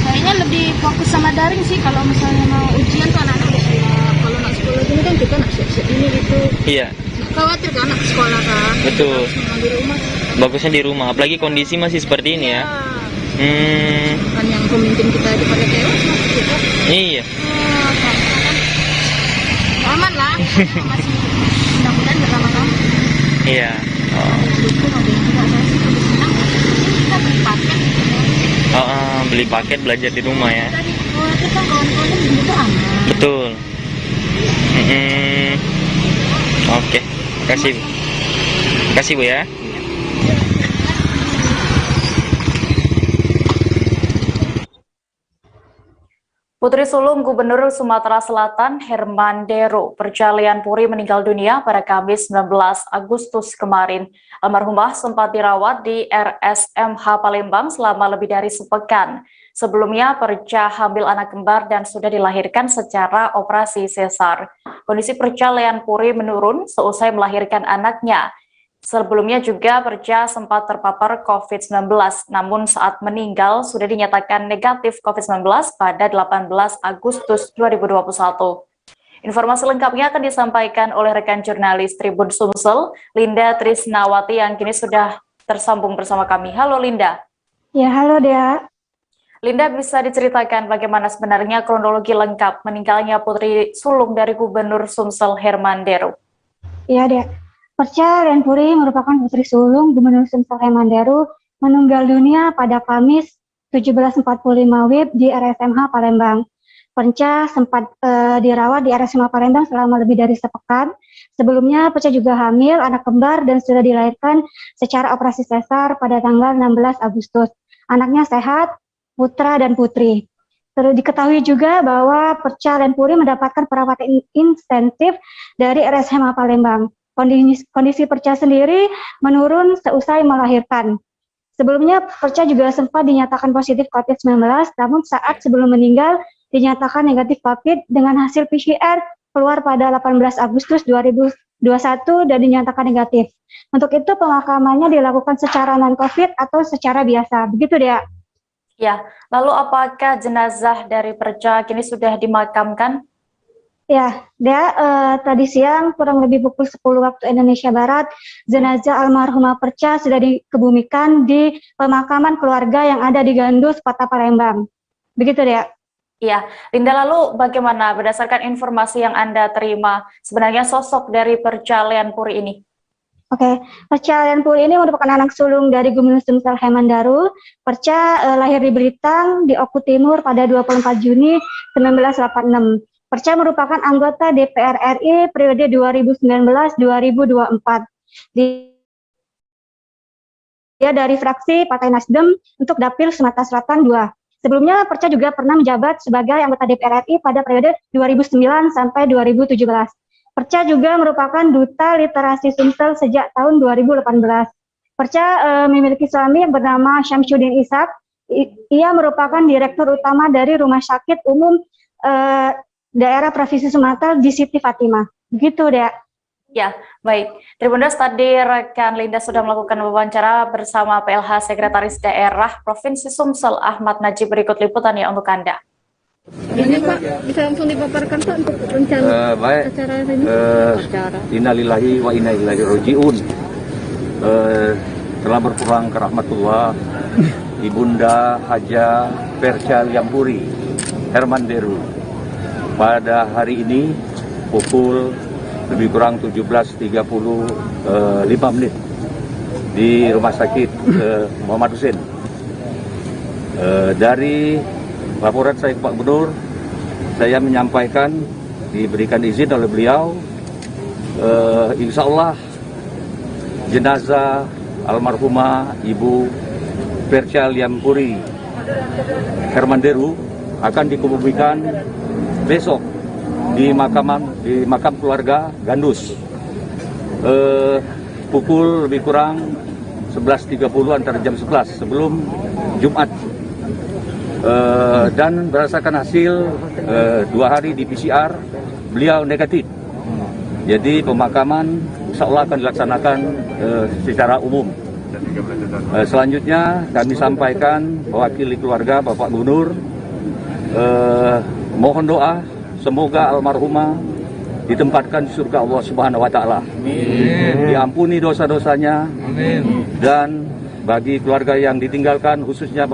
Kayaknya lebih fokus sama daring sih. Kalau misalnya mau ujian tuh anak-anak udah siap. Kalau anak sekolah ini kan kita nak siap-siap ini gitu. Iya. Khawatir kan anak sekolah kan. Betul. Di rumah. Bagusnya di rumah. Apalagi kondisi masih seperti ini ya. Kan yang pemimpin kita aja pada tewas kita. Iya. Aman lah. Masih mudah-mudahan bersama-sama. Iya. Kita beli paket. Beli paket belajar di rumah ya. khawatir kan kawan-kawannya begitu aman. Betul. Oke, makasih Bu. Makasih Bu ya. Putri sulung Gubernur Sumatera Selatan Herman Deru Perjalian Puri meninggal dunia pada Kamis 19 Agustus kemarin. Almarhumah sempat dirawat di RSMH Palembang selama lebih dari sepekan. Sebelumnya Perja hamil anak kembar dan sudah dilahirkan secara operasi sesar. Kondisi Perjalian Puri menurun seusai melahirkan anaknya. Sebelumnya juga Perja sempat terpapar COVID-19, namun saat meninggal sudah dinyatakan negatif COVID-19 pada 18 Agustus 2021. Informasi lengkapnya akan disampaikan oleh rekan jurnalis Tribun Sumsel, Linda Trisnawati yang kini sudah tersambung bersama kami. Halo Linda. Ya, halo Dea. Linda, bisa diceritakan bagaimana sebenarnya kronologi lengkap meninggalnya putri sulung dari Gubernur Sumsel Herman Deru? Ya, Dea. Perjalian Puri merupakan putri sulung Gubernur Sumsel Herman Deru meninggal dunia pada Kamis 17.45 WIB di RSMH Palembang. Perca sempat dirawat di RSMH Palembang selama lebih dari sepekan. Sebelumnya Perca juga hamil anak kembar dan sudah dilahirkan secara operasi sesar pada tanggal 16 Agustus. Anaknya sehat, putra dan putri. Terus diketahui juga bahwa Perjalian Puri mendapatkan perawatan intensif dari RSMH Palembang. Kondisi Perca sendiri menurun seusai melahirkan. Sebelumnya Perca juga sempat dinyatakan positif COVID-19, namun saat sebelum meninggal dinyatakan negatif COVID dengan hasil PCR keluar pada 18 Agustus 2021 dan dinyatakan negatif. Untuk itu pemakamannya dilakukan secara non-COVID atau secara biasa. Begitu Dea. Ya, lalu apakah jenazah dari Perca kini sudah dimakamkan? Ya, Dea, tadi siang kurang lebih pukul 10 waktu Indonesia Barat, jenazah almarhumah Perca sudah dikebumikan di pemakaman keluarga yang ada di Gandus, Kota Palembang. Begitu, Dea. Ya, Linda, lalu bagaimana berdasarkan informasi yang Anda terima sebenarnya sosok dari Perjalian Puri ini? Oke, Perjalian Puri ini merupakan anak sulung dari Gubernur Sumsel Herman Deru. Perca lahir di Belitang, di Oku Timur pada 24 Juni 1986. Perca merupakan anggota DPR RI periode 2019-2024. Dia dari fraksi Partai Nasdem untuk Dapil Sumatera Selatan 2. Sebelumnya Perca juga pernah menjabat sebagai anggota DPR RI pada periode 2009 sampai 2017. Perca juga merupakan duta literasi Sumsel sejak tahun 2018. Perca memiliki suami yang bernama Syamsuddin Ishak. Ia merupakan direktur utama dari Rumah Sakit Umum Daerah Provinsi Sumatera di Siti Fatimah. Begitu, Dea. Ya, baik. Tribuners, tadi rekan Linda sudah melakukan wawancara bersama PLH Sekretaris Daerah Provinsi Sumsel Ahmad Najib. Berikut liputannya untuk Anda. Ini Pak, bisa langsung dipaparkan Pak untuk rencana acara ini? Innalillahi wa inna ilaihi raji'un. Telah berpulang ke rahmatullah Ibunda Haja Perjalian Puri Herman Deru pada hari ini pukul lebih kurang 17.35 di Rumah Sakit Muhammad Hussein. Dari laporan saya Pak Gubernur, saya menyampaikan diberikan izin oleh beliau, insya Allah jenazah almarhumah Ibu Perjalian Puri Herman Deru akan dikebumikan besok di makam keluarga Gandus pukul lebih kurang 11.30 antara jam 11 sebelum Jumat, dan berdasarkan hasil 2 hari di PCR beliau negatif. Jadi pemakaman insya Allah akan dilaksanakan secara umum. Selanjutnya kami sampaikan mewakili keluarga Bapak Gubernur, mohon doa semoga almarhumah ditempatkan di surga Allah Subhanahu wa taala. Diampuni dosa-dosanya. Dan bagi keluarga yang ditinggalkan khususnya.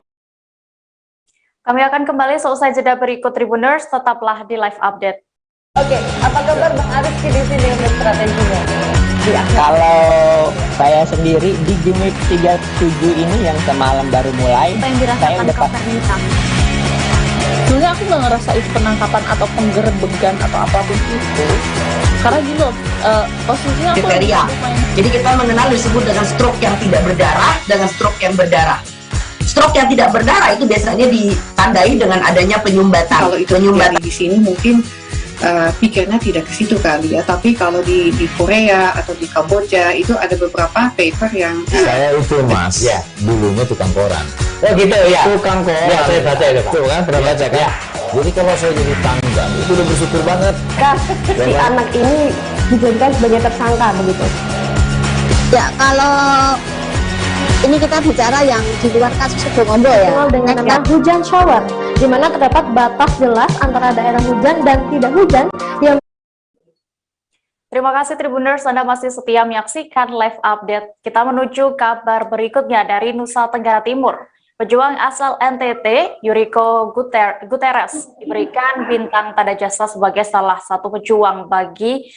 Kami akan kembali seusai jeda berikut Tribuners, tetaplah di live update. Oke, apa kabar Bang Arif di sini untuk strateginya? Kalau saya sendiri di Jumip 37 ini yang semalam baru mulai, saya udah Sebenarnya aku nggak ngerasa itu penangkapan atau penggerbegan atau apapun itu, karena gini loh, posisinya aku kriteria. Jadi kita mengenal disebut dengan stroke yang tidak berdarah dengan stroke yang berdarah. Stroke yang tidak berdarah itu biasanya ditandai dengan adanya penyumbatan. Kalau itu terjadi di sini mungkin pikirnya tidak ke situ kali ya, tapi kalau di Korea atau di Kamboja itu ada beberapa paper yang Saya itu mas, ya dulunya tukang koran. Oh gitu ya. Tukang koran. Ya, saya baca itu Pak. Tuh kan, pernah baca kan? Ya. Jadi kalau saya jadi pangdam itu udah bersyukur banget. Si anak ini dijadikan sebagai tersangka begitu. Ya kalau ini kita bicara yang di luar kasus Sebongombo ya. Dengan nama hujan shower, di mana terdapat batas jelas antara daerah hujan dan tidak hujan yang. Terima kasih Tribuners, Anda masih setia menyaksikan live update. Kita menuju kabar berikutnya dari Nusa Tenggara Timur. Pejuang asal NTT, Yuriko Guterres, diberikan bintang tanda jasa sebagai salah satu pejuang bagi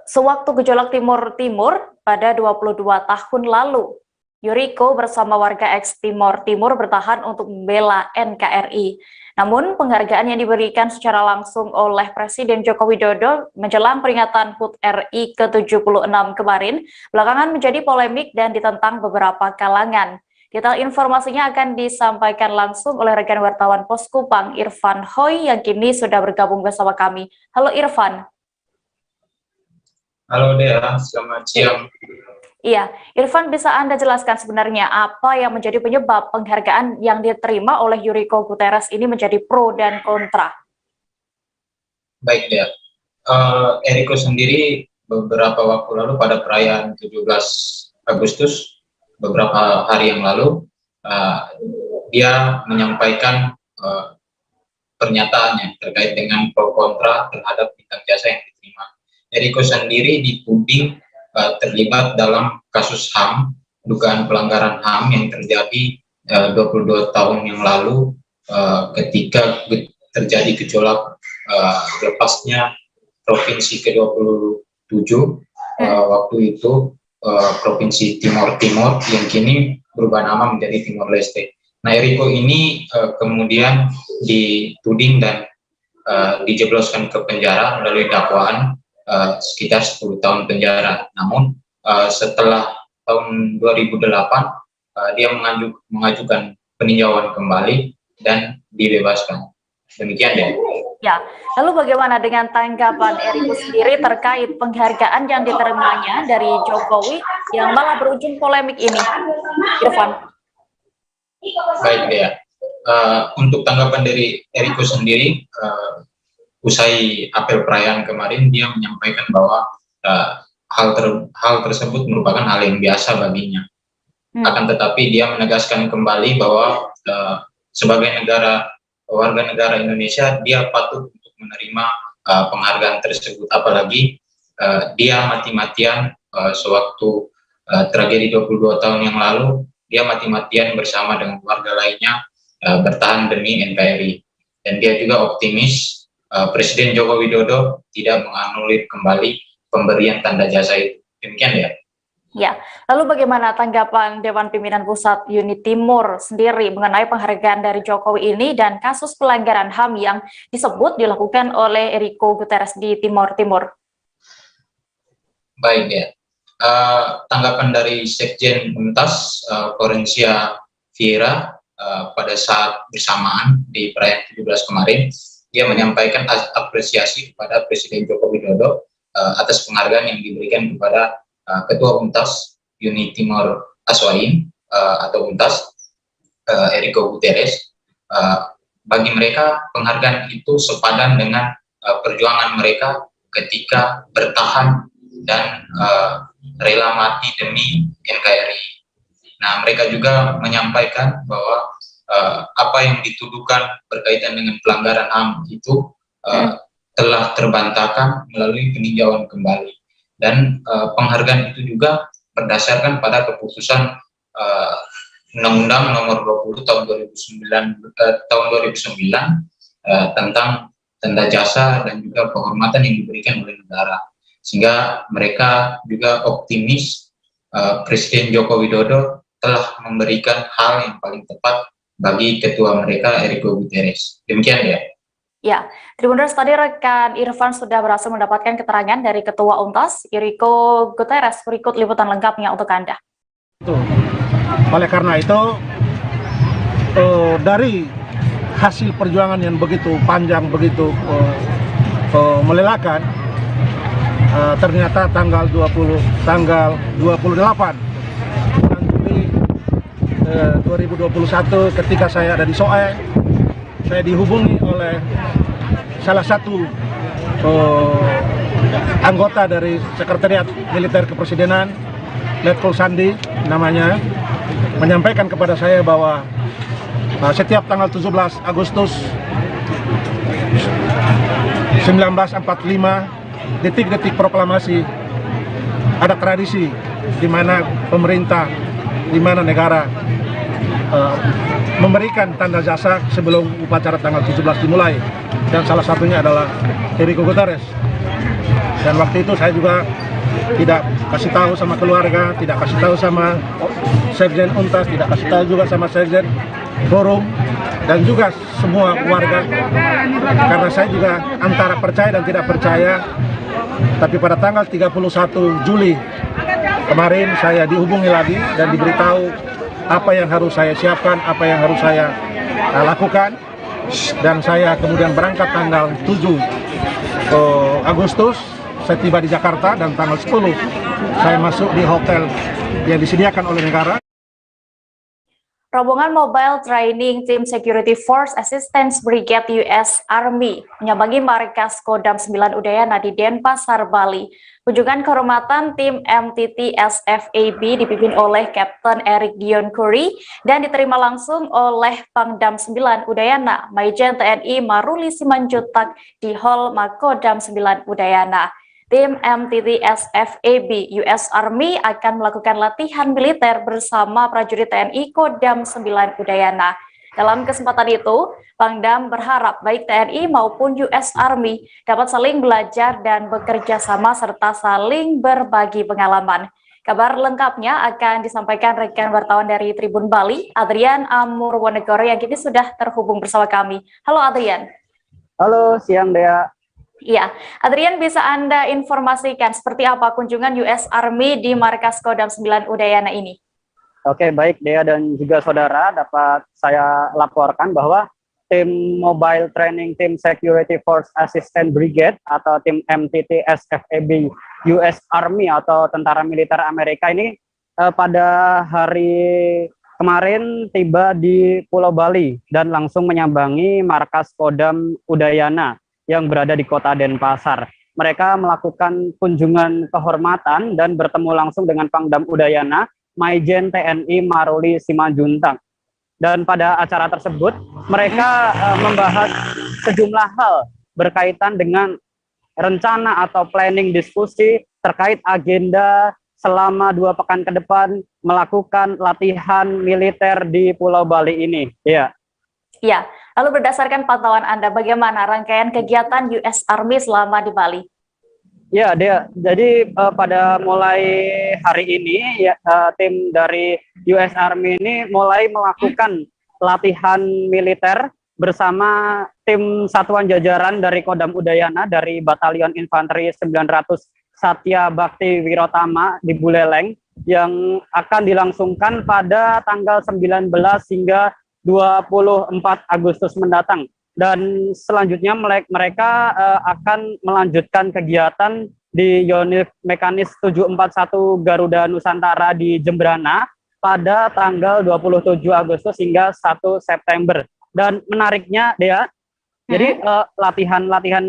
sewaktu gejolak Timur Timur pada 22 tahun lalu. Yuriko bersama warga ex Timor Timur bertahan untuk membela NKRI. Namun penghargaan yang diberikan secara langsung oleh Presiden Joko Widodo menjelang peringatan HUT RI ke-76 kemarin belakangan menjadi polemik dan ditentang beberapa kalangan. Detail informasinya akan disampaikan langsung oleh rekan wartawan Pos Kupang Irfan Hoy yang kini sudah bergabung bersama kami. Halo Irfan. Halo Dea, selamat siang. Iya, Irfan, bisa Anda jelaskan sebenarnya apa yang menjadi penyebab penghargaan yang diterima oleh Yuriko Guterres ini menjadi pro dan kontra? Baik Dea, Eriko sendiri beberapa waktu lalu pada perayaan 17 Agustus, beberapa hari yang lalu, dia menyampaikan pernyataannya terkait dengan pro kontra terhadap bintang jasa yang diterima. Eriko sendiri dituding terlibat dalam kasus HAM, dugaan pelanggaran HAM yang terjadi 22 tahun yang lalu ketika terjadi gejolak lepasnya provinsi ke-27 waktu itu provinsi Timor Timur yang kini berubah nama menjadi Timor Leste. Nah, Eriko ini kemudian dituding dan dijebloskan ke penjara melalui dakwaan sekitar 10 tahun penjara. Namun setelah tahun 2008 dia mengajukan peninjauan kembali dan dibebaskan. Demikian ya. Ya, lalu bagaimana dengan tanggapan Eriko sendiri terkait penghargaan yang diterimanya dari Jokowi yang malah berujung polemik ini, Irfan? Baik ya. Untuk tanggapan dari Eriko sendiri, usai apel perayaan kemarin dia menyampaikan bahwa hal tersebut merupakan hal yang biasa baginya. Akan tetapi dia menegaskan kembali bahwa sebagai warga negara Indonesia dia patut untuk menerima penghargaan tersebut, apalagi dia mati-matian sewaktu tragedi 22 tahun yang lalu dia mati-matian bersama dengan warga lainnya bertahan demi NKRI, dan dia juga optimis Presiden Joko Widodo tidak menganulir kembali pemberian tanda jasa itu. Demikian ya. Ya, lalu bagaimana tanggapan Dewan Pimpinan Pusat Unit Timur sendiri mengenai penghargaan dari Jokowi ini dan kasus pelanggaran HAM yang disebut dilakukan oleh Eriko Guterres di Timor Timur? Baik ya, tanggapan dari Sekjen Untas Florencia Vieira pada saat bersamaan di perayaan 17 kemarin, dia menyampaikan apresiasi kepada Presiden Joko Widodo atas penghargaan yang diberikan kepada Ketua Untas Unit Timor Aswain atau Untas Eriko Guterres. Bagi mereka penghargaan itu sepadan dengan perjuangan mereka ketika bertahan dan rela mati demi NKRI. Nah, mereka juga menyampaikan bahwa apa yang dituduhkan berkaitan dengan pelanggaran HAM itu telah terbantahkan melalui peninjauan kembali. Dan penghargaan itu juga berdasarkan pada keputusan Undang-Undang Nomor 20 tahun 2009 tentang tanda jasa dan juga penghormatan yang diberikan oleh negara, sehingga mereka juga optimis Presiden Joko Widodo telah memberikan hal yang paling tepat bagi ketua mereka Enrico Guterres. Demikian ya. Ya, Tribuners, tadi rekan Irfan sudah berhasil mendapatkan keterangan dari Ketua UNTAS, Enrico Guterres. Berikut liputan lengkapnya untuk Anda. Oleh karena itu, dari hasil perjuangan yang begitu panjang, begitu melelahkan, ternyata tanggal 28 bulan Juli 2021 ketika saya ada di Soe, saya dihubungi oleh salah satu anggota dari Sekretariat Militer Kepresidenan, Letkol Sandi namanya, menyampaikan kepada saya bahwa setiap tanggal 17 Agustus 1945, detik-detik proklamasi, ada tradisi di mana pemerintah, di mana negara memberikan tanda jasa sebelum upacara tanggal 17 dimulai, dan salah satunya adalah Enrico Guterres. Dan waktu itu saya juga tidak kasih tahu sama keluarga, tidak kasih tahu sama Sekjen UNTAS, tidak kasih tahu juga sama Sekjen Forum, dan juga semua keluarga, karena saya juga antara percaya dan tidak percaya. Tapi pada tanggal 31 Juli kemarin saya dihubungi lagi dan diberitahu apa yang harus saya siapkan, apa yang harus saya lakukan, dan saya kemudian berangkat tanggal 7 Agustus. Saya tiba di Jakarta dan tanggal 10 saya masuk di hotel yang disediakan oleh negara. Rombongan Mobile Training Team Security Force Assistance Brigade US Army menyambangi markas Kodam 9 Udayana di Denpasar, Bali. Kunjungan kehormatan tim MTT SFAB dipimpin oleh Kapten Eric Dion Curry dan diterima langsung oleh Pangdam 9 Udayana, Maijen TNI Maruli Simanjuntak di Hall Makodam 9 Udayana. Tim MTT SFAB US Army akan melakukan latihan militer bersama prajurit TNI Kodam 9 Udayana. Dalam kesempatan itu, Pangdam berharap baik TNI maupun US Army dapat saling belajar dan bekerja sama serta saling berbagi pengalaman. Kabar lengkapnya akan disampaikan rekan wartawan dari Tribun Bali, Adrian Amurwonegoro, yang kini sudah terhubung bersama kami. Halo Adrian. Halo, siang Dea. Iya, Adrian, bisa Anda informasikan seperti apa kunjungan US Army di markas Kodam 9 Udayana ini? Oke, baik Dea dan juga saudara, dapat saya laporkan bahwa tim Mobile Training Team Security Force Assistance Brigade atau tim MTT SFAB US Army atau Tentara Militer Amerika ini pada hari kemarin tiba di Pulau Bali dan langsung menyambangi markas Kodam Udayana yang berada di kota Denpasar. Mereka melakukan kunjungan kehormatan dan bertemu langsung dengan Pangdam Udayana, Maijen TNI Maruli Simanjuntak. Dan pada acara tersebut, mereka membahas sejumlah hal berkaitan dengan rencana atau planning diskusi terkait agenda selama 2 pekan ke depan melakukan latihan militer di Pulau Bali ini. Ya. Ya, lalu berdasarkan pantauan Anda, bagaimana rangkaian kegiatan US Army selama di Bali? Ya, Dea. Jadi pada mulai hari ini, ya, tim dari US Army ini mulai melakukan latihan militer bersama tim satuan jajaran dari Kodam Udayana dari Batalion Infanteri 900 Satya Bakti Wirotama di Buleleng yang akan dilangsungkan pada tanggal 19 hingga 24 Agustus mendatang, dan selanjutnya mereka akan melanjutkan kegiatan di Unit Mekanis 741 Garuda Nusantara di Jembrana pada tanggal 27 Agustus hingga 1 September. Dan menariknya Dea, jadi latihan-latihan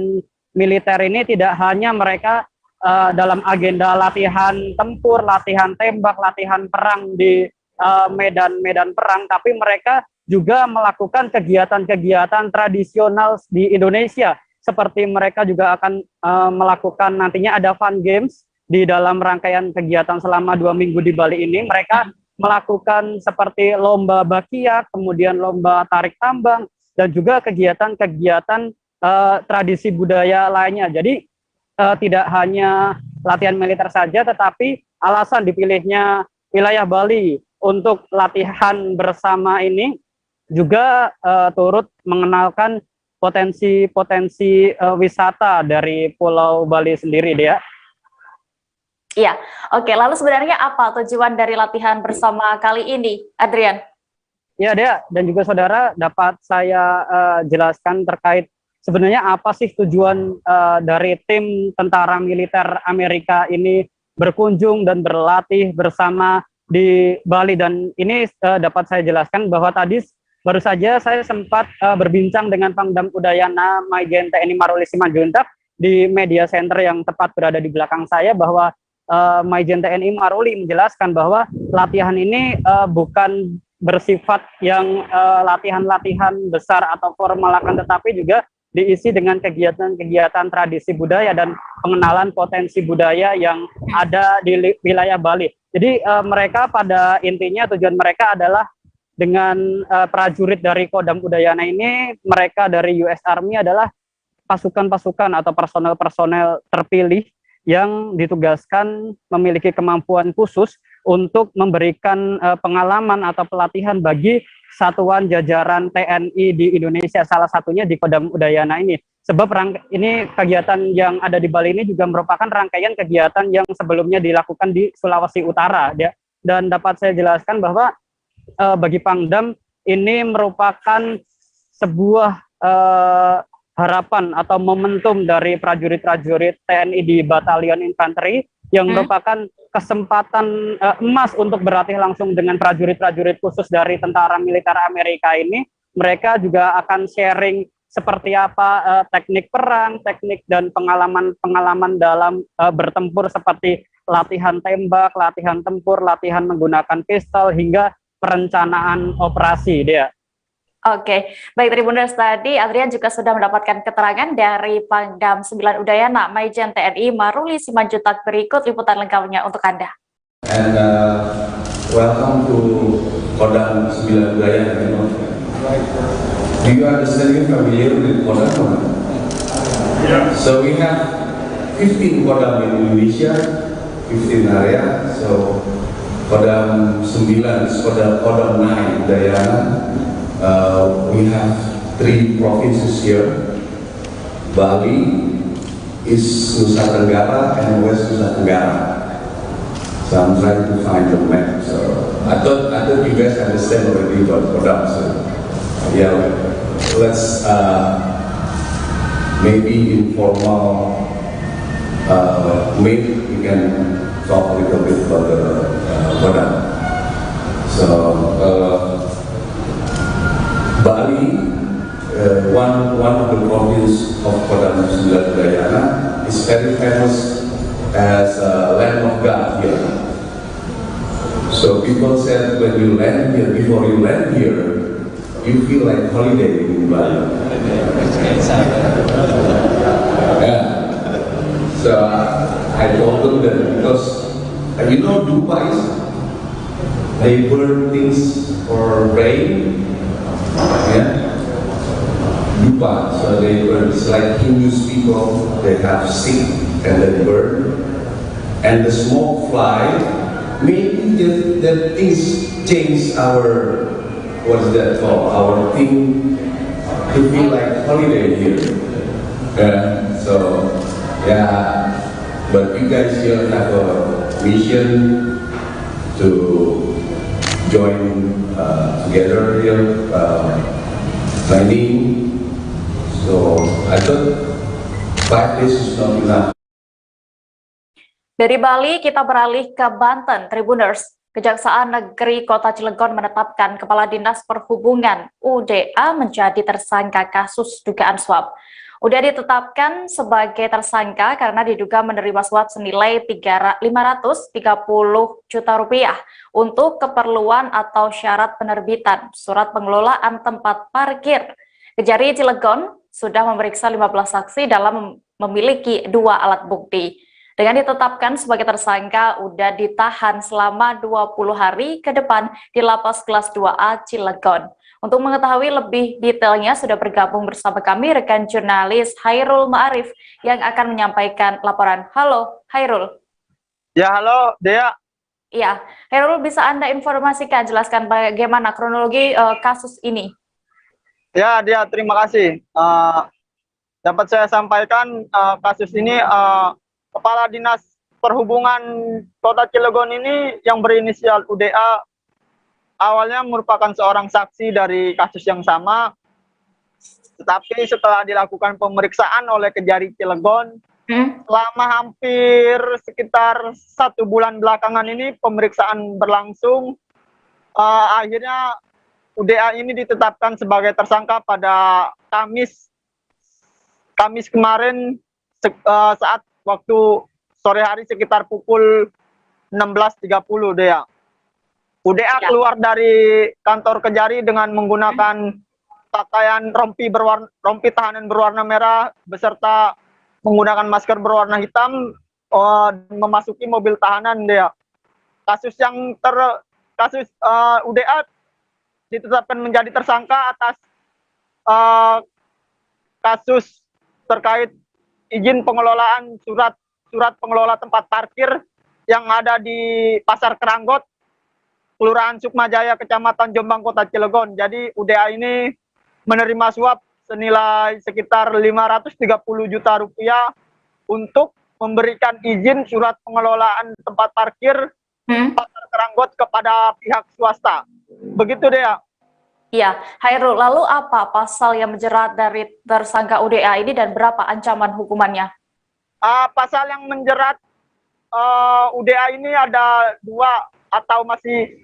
militer ini tidak hanya mereka dalam agenda latihan tempur, latihan tembak, latihan perang di medan-medan perang, tapi mereka juga melakukan kegiatan-kegiatan tradisional di Indonesia, seperti mereka juga akan melakukan nantinya ada fun games di dalam rangkaian kegiatan selama 2 minggu di Bali ini. Mereka melakukan seperti lomba bakia, kemudian lomba tarik tambang, dan juga kegiatan-kegiatan tradisi budaya lainnya. Jadi tidak hanya latihan militer saja, tetapi alasan dipilihnya wilayah Bali untuk latihan bersama ini juga turut mengenalkan potensi-potensi wisata dari Pulau Bali sendiri, Dea. Iya, oke. Lalu sebenarnya apa tujuan dari latihan bersama kali ini, Adrian? Ya, Dea, dan juga saudara, dapat saya jelaskan terkait sebenarnya apa sih tujuan dari tim tentara militer Amerika ini berkunjung dan berlatih bersama di Bali. Dan ini dapat saya jelaskan bahwa tadi baru saja saya sempat berbincang dengan Pangdam Udayana Maijen TNI Maruli Simanjuntak di media center yang tepat berada di belakang saya, bahwa Maijen TNI Maruli menjelaskan bahwa latihan ini bukan bersifat yang latihan-latihan besar atau formal, akan tetapi juga diisi dengan kegiatan-kegiatan tradisi budaya dan pengenalan potensi budaya yang ada di wilayah Bali. Jadi mereka pada intinya tujuan mereka adalah dengan prajurit dari Kodam Udayana ini, mereka dari US Army adalah pasukan-pasukan atau personel-personel terpilih yang ditugaskan memiliki kemampuan khusus untuk memberikan pengalaman atau pelatihan bagi satuan jajaran TNI di Indonesia, salah satunya di Kodam Udayana ini. Sebab ini kegiatan yang ada di Bali ini juga merupakan rangkaian kegiatan yang sebelumnya dilakukan di Sulawesi Utara, ya. Dan dapat saya jelaskan bahwa bagi Pangdam ini merupakan sebuah harapan atau momentum dari prajurit-prajurit TNI di Batalion Infanteri yang merupakan kesempatan emas untuk berlatih langsung dengan prajurit-prajurit khusus dari tentara militer Amerika ini. Mereka juga akan sharing seperti apa teknik perang, teknik dan pengalaman-pengalaman dalam bertempur seperti latihan tembak, latihan tempur, latihan menggunakan pistol hingga perencanaan operasi, Dea. Oke, baik Tribuners, tadi Adrian juga sudah mendapatkan keterangan dari Pangdam 9 Udayana Maijen TNI Maruli Simanjuntak. Berikut liputan lengkapnya untuk Anda. And welcome to Kodam 9 Udayana. Do you understand, you familiar with Kodam? Yeah. So we have 15 Kodam in Indonesia, 15 area. So Kodam 9, Kodam 9 Udayana. We have 3 provinces here. Bali, East Nusa Tenggara, and West Nusa Tenggara. So I'm trying to find the map. So I thought you guys understand already about Kodam. So yeah, let's maybe informal maybe we can talk a little bit about the Kodam. So Bali, one of the provinces of Kodam 9 Udayana, is very famous as a land of God here. So people said when you land here, before you land here, you feel like holiday in Bali. Yeah. So I told them that because you know Dubai, they burn things for rain. Yeah, Dupa. So they burn. It's like Hindus people. They have stick and they burn, and the smoke fly. Maybe the things change our what is that called? Our thing to feel like holiday here. Yeah. So yeah, but you guys here have a mission to join together here, training. So I thought 5 days is not enough. Dari Bali kita beralih ke Banten, Tribuners. Kejaksaan Negeri Kota Cilegon menetapkan Kepala Dinas Perhubungan UDA menjadi tersangka kasus dugaan suap. Udah ditetapkan sebagai tersangka karena diduga menerima suap senilai 530 juta rupiah untuk keperluan atau syarat penerbitan surat pengelolaan tempat parkir. Kejari Cilegon sudah memeriksa 15 saksi dalam memiliki 2 alat bukti. Dengan ditetapkan sebagai tersangka, udah ditahan selama 20 hari ke depan di Lapas Kelas 2A Cilegon. Untuk mengetahui lebih detailnya sudah bergabung bersama kami rekan jurnalis Hairul Ma'arif yang akan menyampaikan laporan. Halo Hairul. Ya, halo Dea. Iya, Hairul, bisa Anda informasikan, jelaskan bagaimana kronologi kasus ini? Ya, terima kasih. Dapat saya sampaikan kasus ini, Kepala Dinas Perhubungan Kota Cilegon ini yang berinisial UDA awalnya merupakan seorang saksi dari kasus yang sama, tetapi setelah dilakukan pemeriksaan oleh Kejari Cilegon, selama hampir sekitar 1 bulan belakangan ini pemeriksaan berlangsung, akhirnya UDA ini ditetapkan sebagai tersangka pada Kamis kemarin saat waktu sore hari sekitar pukul 16.30 Dea. UDA keluar dari kantor Kejari dengan menggunakan pakaian rompi tahanan berwarna merah beserta menggunakan masker berwarna hitam, memasuki mobil tahanan Dea. Kasus UDA ditetapkan menjadi tersangka atas kasus terkait izin pengelolaan surat pengelola tempat parkir yang ada di Pasar Keranggot, Kelurahan Sukmajaya, Kecamatan Jombang, Kota Cilegon. Jadi UDA ini menerima suap senilai sekitar 530 juta rupiah untuk memberikan izin surat pengelolaan tempat parkir Pasar Keranggot kepada pihak swasta. Begitu Dea. Iya, Hairul, lalu apa pasal yang menjerat dari tersangka UDA ini dan berapa ancaman hukumannya? Pasal yang menjerat UDA ini ada 2 atau masih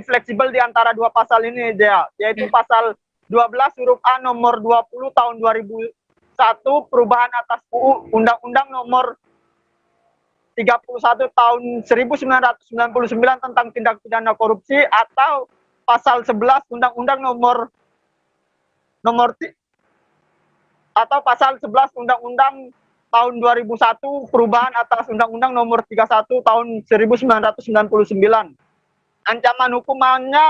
fleksibel di antara 2 pasal ini Dea, yaitu pasal 12 huruf A nomor 20 tahun 2001 perubahan atas UU Undang-Undang nomor 31 tahun 1999 tentang tindak pidana korupsi, atau pasal 11 Undang-Undang atau pasal 11 Undang-Undang tahun 2001 perubahan atas Undang-Undang nomor 31 tahun 1999. Ancaman hukumannya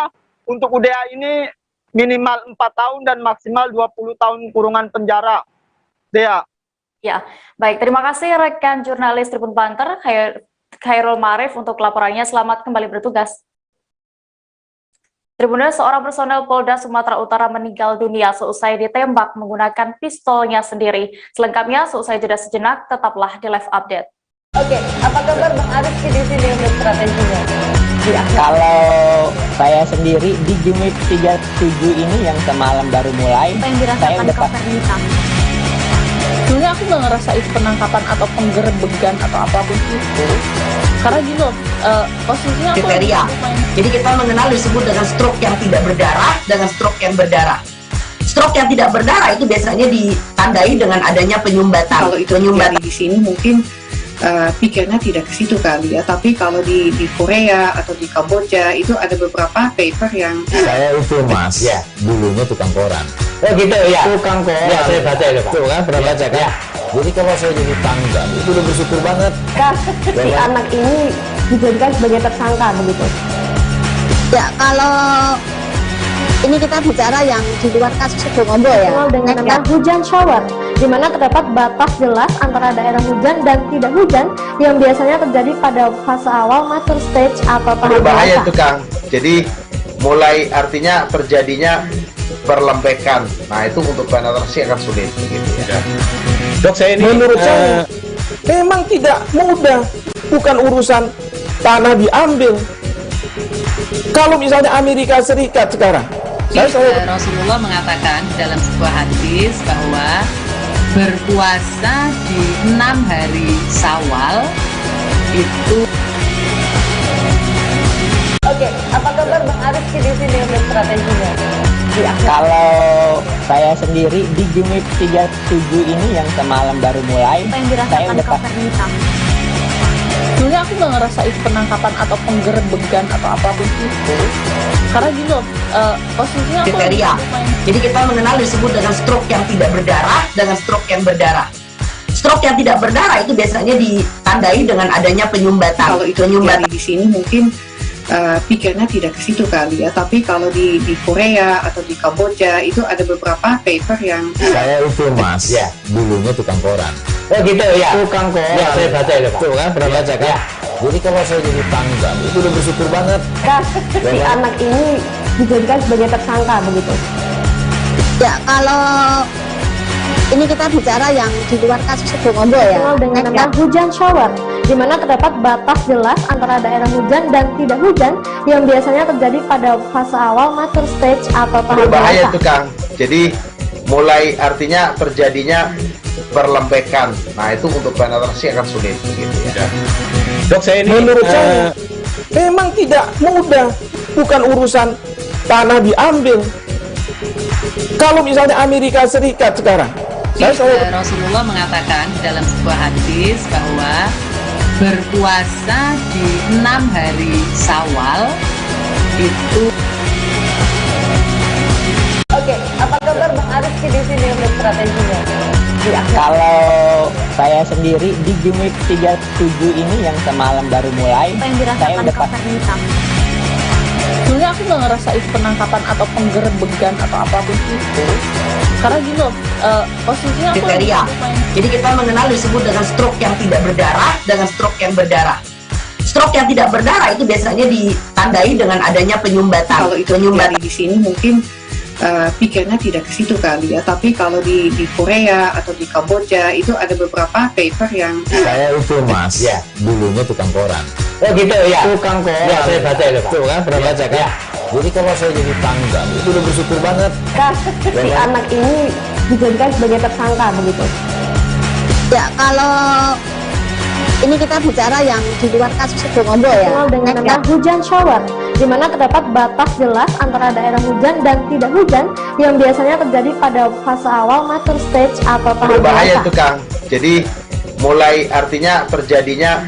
untuk UDA ini minimal 4 tahun dan maksimal 20 tahun kurungan penjara. Dea. Ya, baik. Terima kasih rekan jurnalis Tribun Banter, Khairul Marif, untuk laporannya. Selamat kembali bertugas. Tribuners, seorang personel Polda Sumatera Utara meninggal dunia seusai ditembak menggunakan pistolnya sendiri. Selengkapnya seusai jeda sejenak, tetaplah di Live Update. Oke, apa kabar Bang Ariski di sini untuk strateginya? Ya, kalau saya sendiri di Jumip 37 ini yang semalam baru mulai, saya udah Sebenarnya aku nggak ngerasa itu penangkapan atau penggerebegan atau apapun itu, karena gini loh, posisinya aku kriteria. Jadi kita mengenal disebut dengan stroke yang tidak berdarah dengan stroke yang berdarah. Stroke yang tidak berdarah itu biasanya ditandai dengan adanya penyumbatan. Kalau itu terjadi di sini mungkin pikirnya tidak ke situ kali ya, tapi kalau di Korea atau di Kamboja itu ada beberapa paper yang saya itu Mas, ya dulunya tukang koran. Oh gitu ya, Tukang koran. Ya, saya baca itu Pak. Tuh kan, pernah baca kan? Jadi kalau saya jadi tanggal itu udah bersyukur banget. Si anak ini dijadikan sebagai tersangka begitu. Ya, kalau ini kita bicara yang di luar kasus Sibolombo ya. Dengan nama hujan shower, di mana terdapat batas jelas antara daerah hujan dan tidak hujan yang biasanya terjadi pada fase awal mature stage atau tahap berbahaya dewasa. itu Kang. Jadi mulai artinya terjadinya perlembekan. Nah itu untuk penetrasi akan sulit gitu ya. Dok, saya ini menurut saya memang tidak mudah, bukan urusan tanah diambil. Kalau misalnya Amerika Serikat sekarang, Rasulullah mengatakan dalam sebuah hadis bahwa berpuasa di 6 hari Syawal itu. Oke, apa kabar Bang Ariski di sini untuk strateginya? Ya, kalau saya sendiri di Jumip 37 ini yang semalam baru mulai, saya udah Sebenarnya aku nggak ngerasa itu penangkapan atau penggerebegan atau apapun itu, karena gini loh, posisinya aku kriteria. Jadi kita mengenal disebut dengan stroke yang tidak berdarah dengan stroke yang berdarah. Stroke yang tidak berdarah itu biasanya ditandai dengan adanya penyumbatan. Kalau itu terjadi di sini mungkin pikirnya tidak ke situ kali ya, tapi kalau di Korea atau di Kamboja itu ada beberapa paper yang saya itu Mas, ya dulunya tukang koran. Oh gitu ya, Tukang koran. Ya, saya baca itu Pak. Tuh kan, pernah baca kan? Jadi kalau saya jadi tanggal itu udah bersyukur banget. Si anak ini dijadikan sebagai tersangka begitu. Ya, kalau ini kita bicara yang di luar kasus Sebongombo ya. Dengan nama hujan shower, di mana terdapat batas jelas antara daerah hujan dan tidak hujan yang biasanya terjadi pada fase awal mature stage atau tahap Berbahaya dewasa. itu Kang. Jadi mulai artinya terjadinya perlembekan. Nah itu untuk penetrasi akan sulit begitu ya. Dok, saya ini menurut saya memang tidak mudah, bukan urusan tanah diambil. Kalau misalnya Amerika Serikat sekarang, Rasulullah mengatakan dalam sebuah hadis bahwa berpuasa di 6 hari Syawal itu. Oke, apa kabar Bang Ariski di sini untuk strateginya? Kalau saya sendiri di Jumip 37 ini yang semalam baru mulai, saya udah pas. Sebenarnya aku nggak ngerasain penangkapan atau penggerebegan atau apapun itu, karena gini loh, posisinya aku Kriteria. Jadi kita mengenal disebut dengan stroke yang tidak berdarah dengan stroke yang berdarah. Stroke yang tidak berdarah itu biasanya ditandai dengan adanya penyumbatan. Kalau itu terjadi di sini mungkin pikirnya tidak ke situ kali ya, tapi kalau di Korea atau di Kamboja itu ada beberapa paper yang saya itu Mas, ya dulunya tukang koran. Oh gitu ya. Tukang koran. Ya, saya baca itu Pak. Tuh kan pernah baca kan? Ya. Jadi kalau saya jadi tanggal itu udah bersyukur banget. Si anak ini dijadikan sebagai tersangka begitu. Ya, kalau ini kita bicara yang di luar kasus Sebongombo ya. Dengan nama hujan shower, di mana terdapat batas jelas antara daerah hujan dan tidak hujan yang biasanya terjadi pada fase awal mature stage atau tahap Berbahaya dewasa. itu Kang. Jadi mulai artinya terjadinya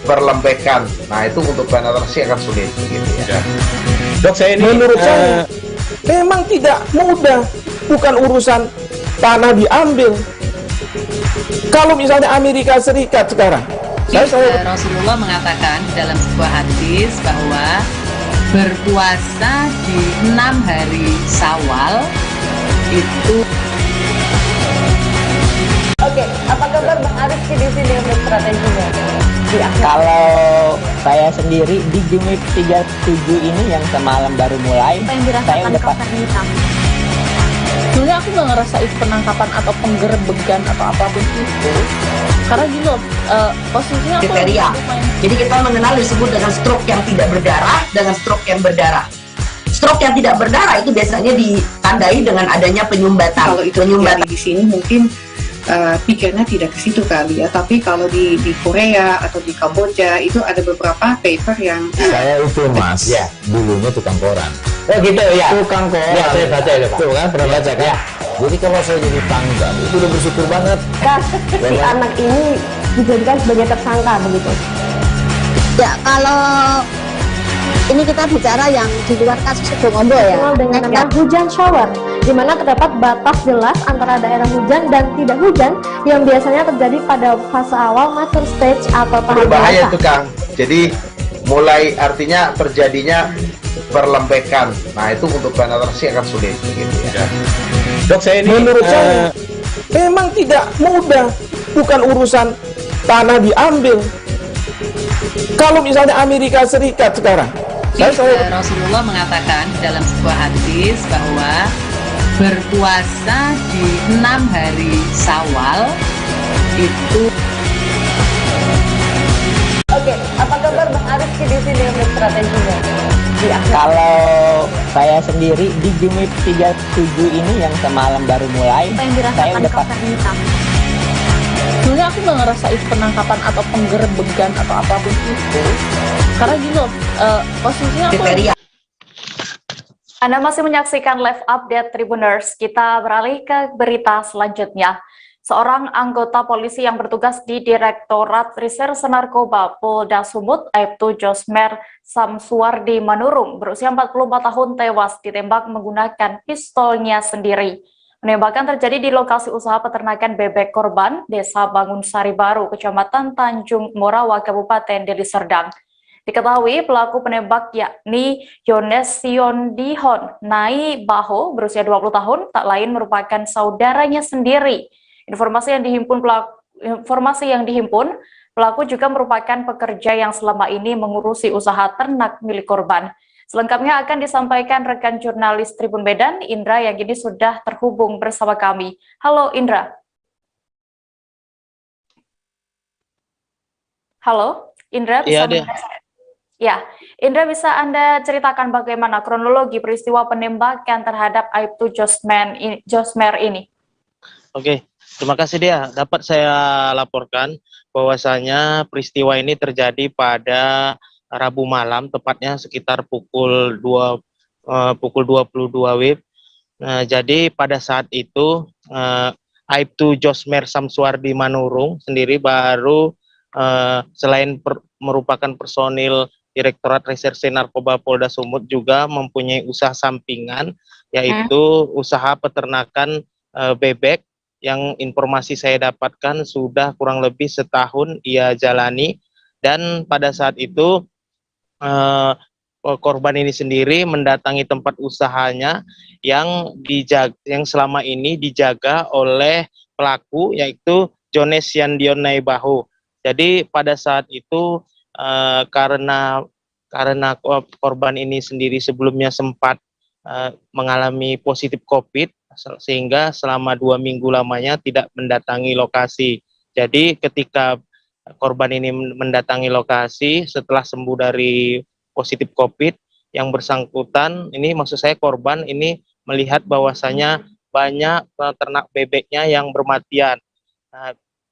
perlembekan. Nah itu untuk penetrasi akan sulit begitu ya. Dok, saya ini menurut saya memang tidak mudah, bukan urusan tanah diambil. Kalau misalnya Amerika Serikat sekarang, Rasulullah mengatakan dalam sebuah hadis bahwa berpuasa di 6 hari Syawal itu. Oke, apa kabar Bang Ariski di sini untuk strateginya? Kalau saya sendiri di Jumip 37 ini yang semalam baru mulai, saya udah pas. Sebenarnya aku nggak ngerasain penangkapan atau penggerebegan atau apapun itu, karena gini loh, posisinya aku Kriteria. Jadi kita mengenal disebut dengan stroke yang tidak berdarah dengan stroke yang berdarah. Stroke yang tidak berdarah itu biasanya ditandai dengan adanya penyumbatan. Kalau itu terjadi di sini mungkin pikirnya tidak ke situ kali ya, tapi kalau di Korea atau di Kamboja itu ada beberapa paper yang saya itu Mas, ya dulunya tukang koran. Oh gitu ya. Tukang koran. Ya, saya baca itu Pak. Tuh kan pernah baca kan? Ya. Jadi kalau saya jadi tanggal itu udah bersyukur banget. Si anak ini dijadikan sebagai tersangka begitu. Ya, kalau ini kita bicara yang di luar kasus Sebongombo ya. Dengan nama hujan shower, di mana terdapat batas jelas antara daerah hujan dan tidak hujan yang biasanya terjadi pada fase awal mature stage atau tahap Berbahaya dewasa. itu Kang. Jadi mulai artinya terjadinya perlembekan. Nah itu untuk penetrasi akan sulit begitu ya. Dok, saya ini menurut saya memang tidak mudah, bukan urusan tanah diambil. Kalau misalnya Amerika Serikat sekarang, Rasulullah mengatakan dalam sebuah hadis bahwa berpuasa di 6 hari Syawal itu. Oke, apa kabar Bang Ariski di sini untuk strateginya? Kalau saya sendiri di Jumip 37 ini yang semalam baru mulai, saya udah pas. Sebenarnya aku nggak ngerasain penangkapan atau penggerebegan atau apapun itu, karena gini loh, posisinya aku. Kriteria. Anda masih menyaksikan live update Tribuners. Kita beralih ke berita selanjutnya. Seorang anggota polisi yang bertugas di Direktorat Reserse Narkoba Polda Sumut, Aibtu Josmer Samsuwardi Manurung, berusia 44 tahun tewas ditembak menggunakan pistolnya sendiri. Penembakan terjadi di lokasi usaha peternakan bebek korban, Desa Bangun Sari Baru, Kecamatan Tanjung Morawa, Kabupaten Deli Serdang. Diketahui pelaku penembak yakni Yones Siondihon Nai Baho, berusia 20 tahun, tak lain merupakan saudaranya sendiri. Informasi yang dihimpun Pelaku juga merupakan pekerja yang selama ini mengurusi usaha ternak milik korban. Selengkapnya akan disampaikan rekan jurnalis Tribun Medan, Indra, yang kini sudah terhubung bersama kami. Halo Indra. Halo, Indra bisa mendengar saya? Ya, Indra, bisa Anda ceritakan bagaimana kronologi peristiwa penembakan terhadap Aibtu Josmer ini? Oke, terima kasih dia. Dapat saya laporkan bahwasanya peristiwa ini terjadi pada Rabu malam, tepatnya sekitar pukul 22 WIB. Jadi pada saat itu Aibtu Josmer Samsuardi Manurung sendiri baru selain merupakan personil Direktorat Reserse Narkoba Polda Sumut juga mempunyai usaha sampingan, yaitu usaha peternakan bebek yang informasi saya dapatkan sudah kurang lebih setahun ia jalani. Dan pada saat itu korban ini sendiri mendatangi tempat usahanya yang selama ini dijaga oleh pelaku, yaitu Jones Yandion Naibahu. Jadi pada saat itu karena korban ini sendiri sebelumnya sempat mengalami positif COVID, sehingga selama 2 minggu lamanya tidak mendatangi lokasi. Jadi ketika korban ini mendatangi lokasi setelah sembuh dari positif COVID, yang bersangkutan ini, maksud saya korban ini, melihat bahwasanya banyak ternak bebeknya yang bermatian.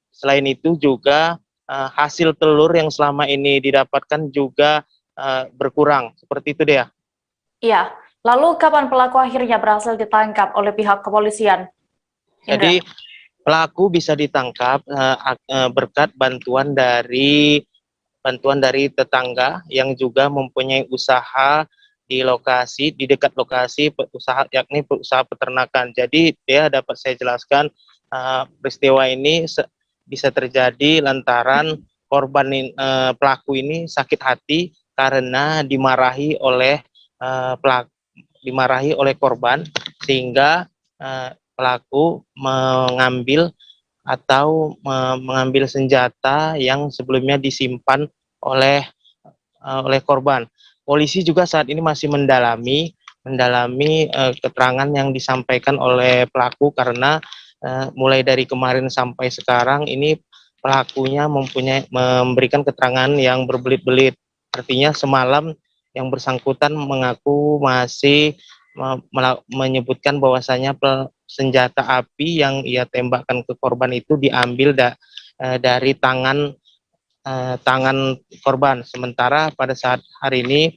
Selain itu juga hasil telur yang selama ini didapatkan juga berkurang. Seperti itu dia. Iya. Lalu kapan pelaku akhirnya berhasil ditangkap oleh pihak kepolisian? Jadi pelaku bisa ditangkap berkat bantuan dari tetangga yang juga mempunyai usaha di lokasi, di dekat lokasi usaha, yakni usaha peternakan. Jadi dia dapat saya jelaskan peristiwa ini bisa terjadi lantaran pelaku ini sakit hati karena dimarahi oleh korban, sehingga pelaku mengambil senjata yang sebelumnya disimpan oleh korban. Polisi juga saat ini masih mendalami keterangan yang disampaikan oleh pelaku, karena mulai dari kemarin sampai sekarang ini pelakunya memberikan keterangan yang berbelit-belit. Artinya semalam yang bersangkutan mengaku masih menyebutkan bahwasanya senjata api yang ia tembakkan ke korban itu diambil dari tangan korban. Sementara pada saat hari ini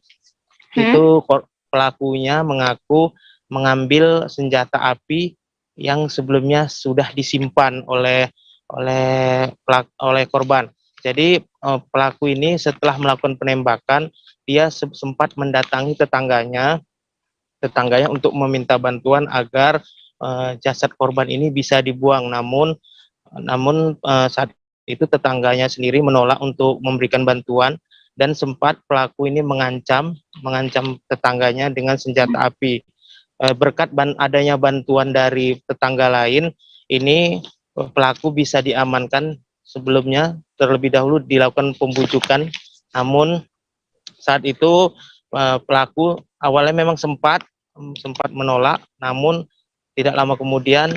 itu pelakunya mengaku mengambil senjata api yang sebelumnya sudah disimpan oleh korban. Jadi pelaku ini setelah melakukan penembakan, dia sempat mendatangi tetangganya untuk meminta bantuan agar jasad korban ini bisa dibuang. Namun saat itu tetangganya sendiri menolak untuk memberikan bantuan, dan sempat pelaku ini mengancam tetangganya dengan senjata api. Berkat adanya bantuan dari tetangga lain, ini pelaku bisa diamankan. Sebelumnya terlebih dahulu dilakukan pembujukan, namun saat itu pelaku awalnya memang sempat menolak, namun tidak lama kemudian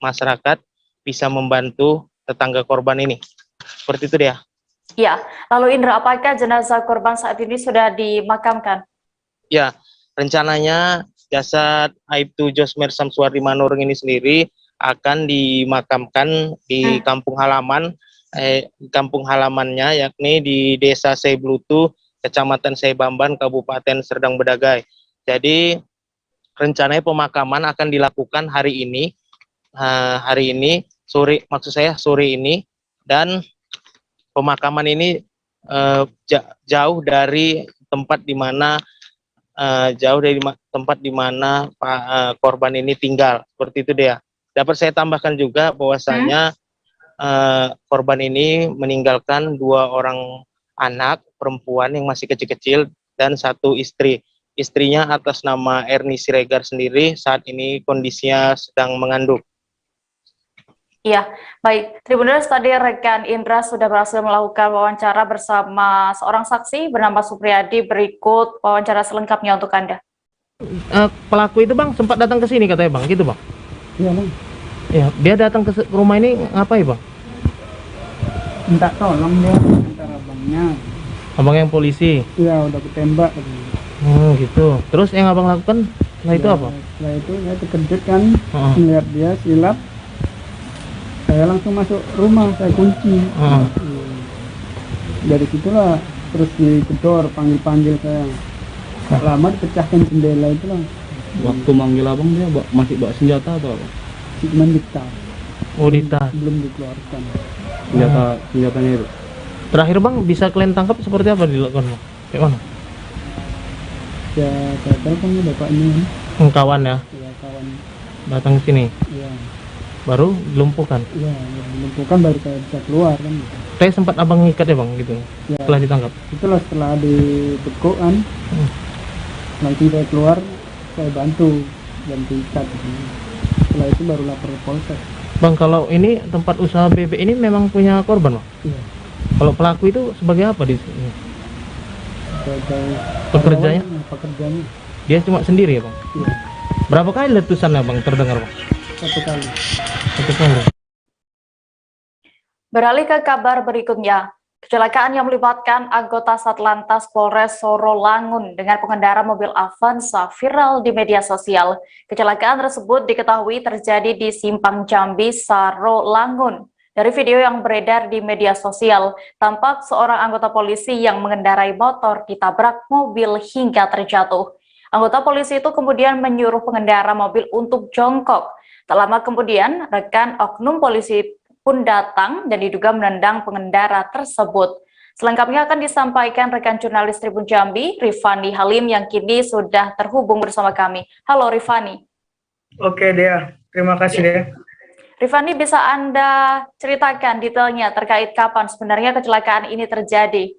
masyarakat bisa membantu tetangga korban ini. Seperti itu dia. Ya, lalu Indra, apakah jenazah korban saat ini sudah dimakamkan? Ya, rencananya jasad Aibtu Josmer Samsuardi Manurung ini sendiri akan dimakamkan di kampung halamannya, yakni di Desa Seiblutu, Kecamatan Seibamban, Kabupaten Serdang Bedagai. Jadi rencananya pemakaman akan dilakukan hari ini sore ini, dan pemakaman ini jauh dari tempat di mana korban ini tinggal. Seperti itu dia. Dapat saya tambahkan juga bahwasanya korban ini meninggalkan 2 orang anak perempuan yang masih kecil-kecil dan 1 istri. Istrinya atas nama Erni Siregar sendiri saat ini kondisinya sedang mengandung. Iya, baik. Tribuners, tadi rekan Indra sudah berhasil melakukan wawancara bersama seorang saksi bernama Supriyadi. Berikut wawancara selengkapnya untuk Anda. Pelaku itu bang sempat datang ke sini katanya bang, gitu bang? Iya bang. Ya, dia datang ke rumah ini ngapain bang? Minta tolong dia antara abangnya. Abang yang polisi? Iya, udah ketembak. Gitu. Terus yang abang lakukan setelah itu apa? Setelah itu saya terkejut kan, melihat dia silap. Saya langsung masuk rumah, saya kunci. Dari situlah terus digedor, panggil-panggil saya. Gak lama dipecahkan jendela itu lah. Waktu manggil abang dia masih bawa senjata atau apa? Cuma ditas. Oh, ditas. Belum dikeluarkan. Senjatanya itu. Terakhir bang, bisa kalian tangkap seperti apa dilakukan bang? Kayak mana? Ya, saya telepon bapak ini. Kawan ya? Iya, kawan. Datang ke sini? Iya. Baru dilumpuhkan? Iya, dilumpuhkan baru saya bisa keluar kan. Tapi sempat abang ngikat ya bang gitu? Ya, setelah ditangkap? Itulah setelah dibekuk kan. Nanti saya keluar, saya bantu ikat. Setelah itu baru lapor polsek. Bang, kalau ini tempat usaha bebek ini memang punya korban bang? Iya. Kalau pelaku itu sebagai apa di sini? Pekerjanya? Dia cuma sendiri ya bang? Iya. Berapa kali letusannya bang terdengar bang? Satu kali. Satu kali. Beralih ke kabar berikutnya. Kecelakaan yang melibatkan anggota Satlantas Polres Sorolangun dengan pengendara mobil Avanza viral di media sosial. Kecelakaan tersebut diketahui terjadi di Simpang Jambi, Sorolangun. Dari video yang beredar di media sosial, tampak seorang anggota polisi yang mengendarai motor ditabrak mobil hingga terjatuh. Anggota polisi itu kemudian menyuruh pengendara mobil untuk jongkok. Tak lama kemudian, rekan oknum polisi pun datang dan diduga menendang pengendara tersebut. Selengkapnya akan disampaikan rekan jurnalis Tribun Jambi, Rifani Halim, yang kini sudah terhubung bersama kami. Halo Rifani. Oke Dea, terima kasih Dea. Rifani, bisa Anda ceritakan detailnya terkait kapan sebenarnya kecelakaan ini terjadi?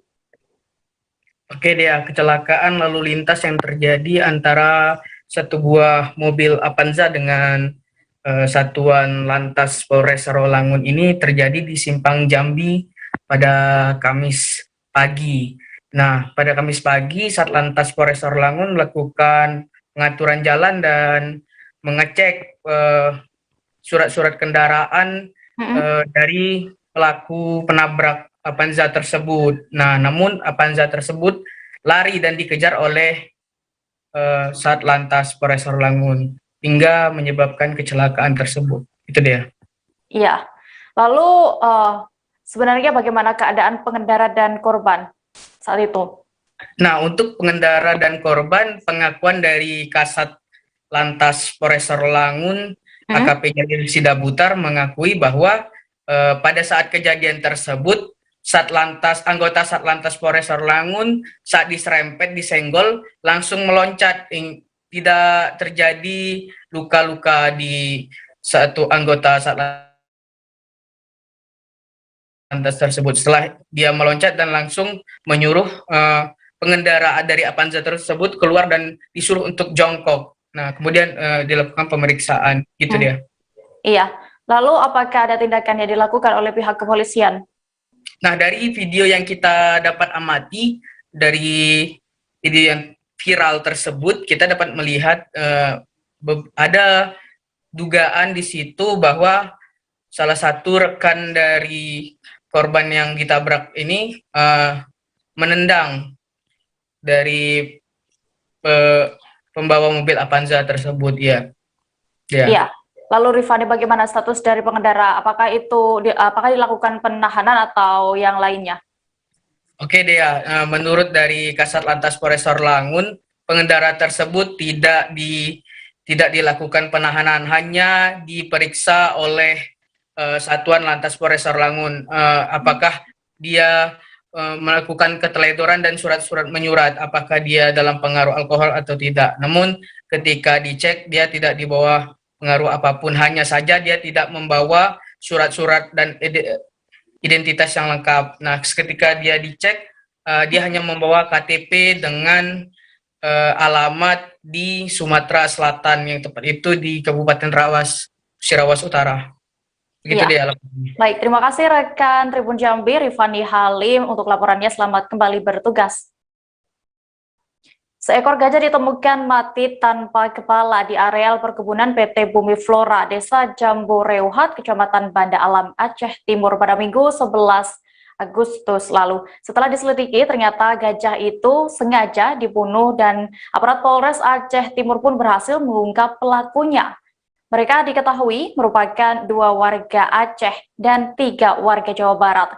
Oke Dea, kecelakaan lalu lintas yang terjadi antara satu buah mobil Avanza dengan Satuan Lantas Polres Sorolangun ini terjadi di Simpang Jambi pada Kamis pagi. Nah, pada Kamis pagi, Satlantas Polres Sorolangun melakukan pengaturan jalan dan mengecek surat-surat kendaraan dari pelaku penabrak Avanza tersebut. Nah, namun Avanza tersebut lari dan dikejar oleh Satlantas Polres Sorolangun hingga menyebabkan kecelakaan tersebut. Itu dia. Iya. Lalu sebenarnya bagaimana keadaan pengendara dan korban saat itu? Nah, untuk pengendara dan korban, pengakuan dari Kasat Lantas Polres Sorolangun, AKP Jalil Sidabutar, mengakui bahwa pada saat kejadian tersebut, anggota Satlantas Polres Sorolangun saat diserempet, disenggol, langsung meloncat. Tidak terjadi luka-luka di satu anggota Satlantas tersebut. Setelah dia meloncat dan langsung menyuruh pengendara dari Avanza tersebut keluar dan disuruh untuk jongkok. Nah, kemudian dilakukan pemeriksaan. Gitu dia. Iya. Lalu apakah ada tindakan yang dilakukan oleh pihak kepolisian? Nah, dari video yang kita dapat amati, dari video yang viral tersebut, kita dapat melihat ada dugaan di situ bahwa salah satu rekan dari korban yang ditabrak ini menendang dari pembawa mobil Avanza tersebut, ya. Iya. Lalu Rifani, bagaimana status dari pengendara? Apakah dilakukan penahanan atau yang lainnya? Oke Dea, menurut dari Kasat Lantas Polres Sorolangun, pengendara tersebut tidak dilakukan penahanan, hanya diperiksa oleh Satuan Lantas Polres Sorolangun. Apakah dia melakukan keteledoran dan surat-surat menyurat, apakah dia dalam pengaruh alkohol atau tidak. Namun ketika dicek, dia tidak dibawa pengaruh apapun, hanya saja dia tidak membawa surat-surat dan identitas yang lengkap. Nah, ketika dia dicek, dia hanya membawa KTP dengan alamat di Sumatera Selatan, yang tepat itu di Kabupaten Sirawas Utara. Begitu Ya. dia. Baik, terima kasih rekan Tribun Jambi, Rifani Halim untuk laporannya. Selamat kembali bertugas. Seekor gajah ditemukan mati tanpa kepala di areal perkebunan PT Bumi Flora, Desa Jambu Reuhat, Kecamatan Banda Alam, Aceh Timur pada Minggu 11 Agustus lalu. Setelah diselidiki, ternyata gajah itu sengaja dibunuh dan aparat Polres Aceh Timur pun berhasil mengungkap pelakunya. Mereka diketahui merupakan 2 warga Aceh dan 3 warga Jawa Barat.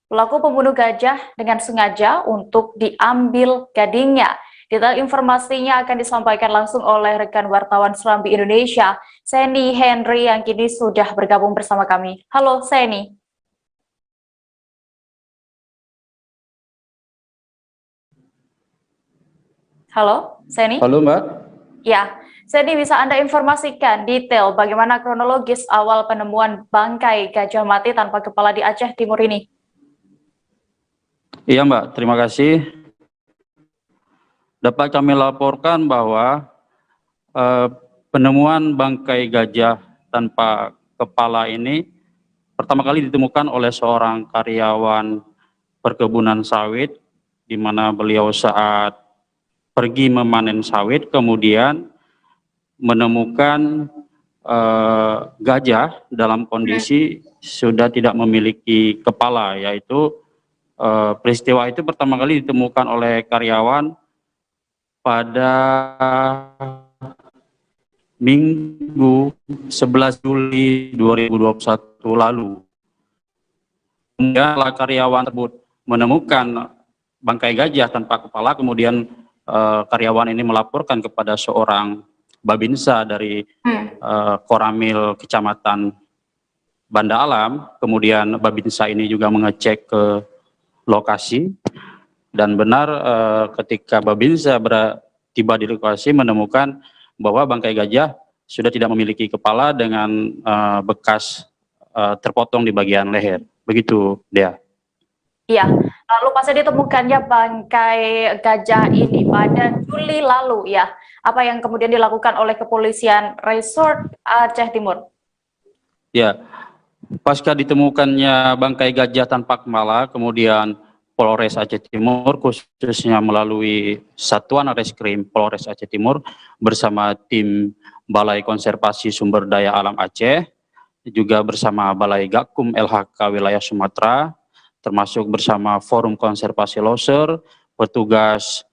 Pelaku pembunuh gajah dengan sengaja untuk diambil gadingnya. Detail informasinya akan disampaikan langsung oleh rekan wartawan Serambi Indonesia, Seni Henry, yang kini sudah bergabung bersama kami. Halo Seni. Halo Seni. Halo Mbak. Ya, Seni, bisa Anda informasikan detail bagaimana kronologis awal penemuan bangkai gajah mati tanpa kepala di Aceh Timur ini? Iya Mbak, terima kasih. Dapat kami laporkan bahwa penemuan bangkai gajah tanpa kepala ini pertama kali ditemukan oleh seorang karyawan perkebunan sawit, di mana beliau saat pergi memanen sawit kemudian menemukan gajah dalam kondisi sudah tidak memiliki kepala, yaitu peristiwa itu pertama kali ditemukan oleh karyawan pada Minggu 11 Juli 2021 lalu. Kemudian karyawan tersebut menemukan bangkai gajah tanpa kepala, kemudian karyawan ini melaporkan kepada seorang Babinsa dari Koramil Kecamatan Banda Alam. Kemudian Babinsa ini juga mengecek ke lokasi, dan benar ketika Babinsa tiba di lokasi menemukan bahwa bangkai gajah sudah tidak memiliki kepala dengan bekas terpotong di bagian leher. Begitu, Dea. Iya, lalu pasca ditemukannya bangkai gajah ini pada Juli lalu ya, apa yang kemudian dilakukan oleh kepolisian Resort Aceh Timur? Ya, pasca ditemukannya bangkai gajah tanpa kepala, kemudian Polres Aceh Timur khususnya melalui Satuan Reskrim Polres Aceh Timur bersama tim Balai Konservasi Sumber Daya Alam Aceh, juga bersama Balai Gakum LHK Wilayah Sumatera, termasuk bersama Forum Konservasi Loser, petugas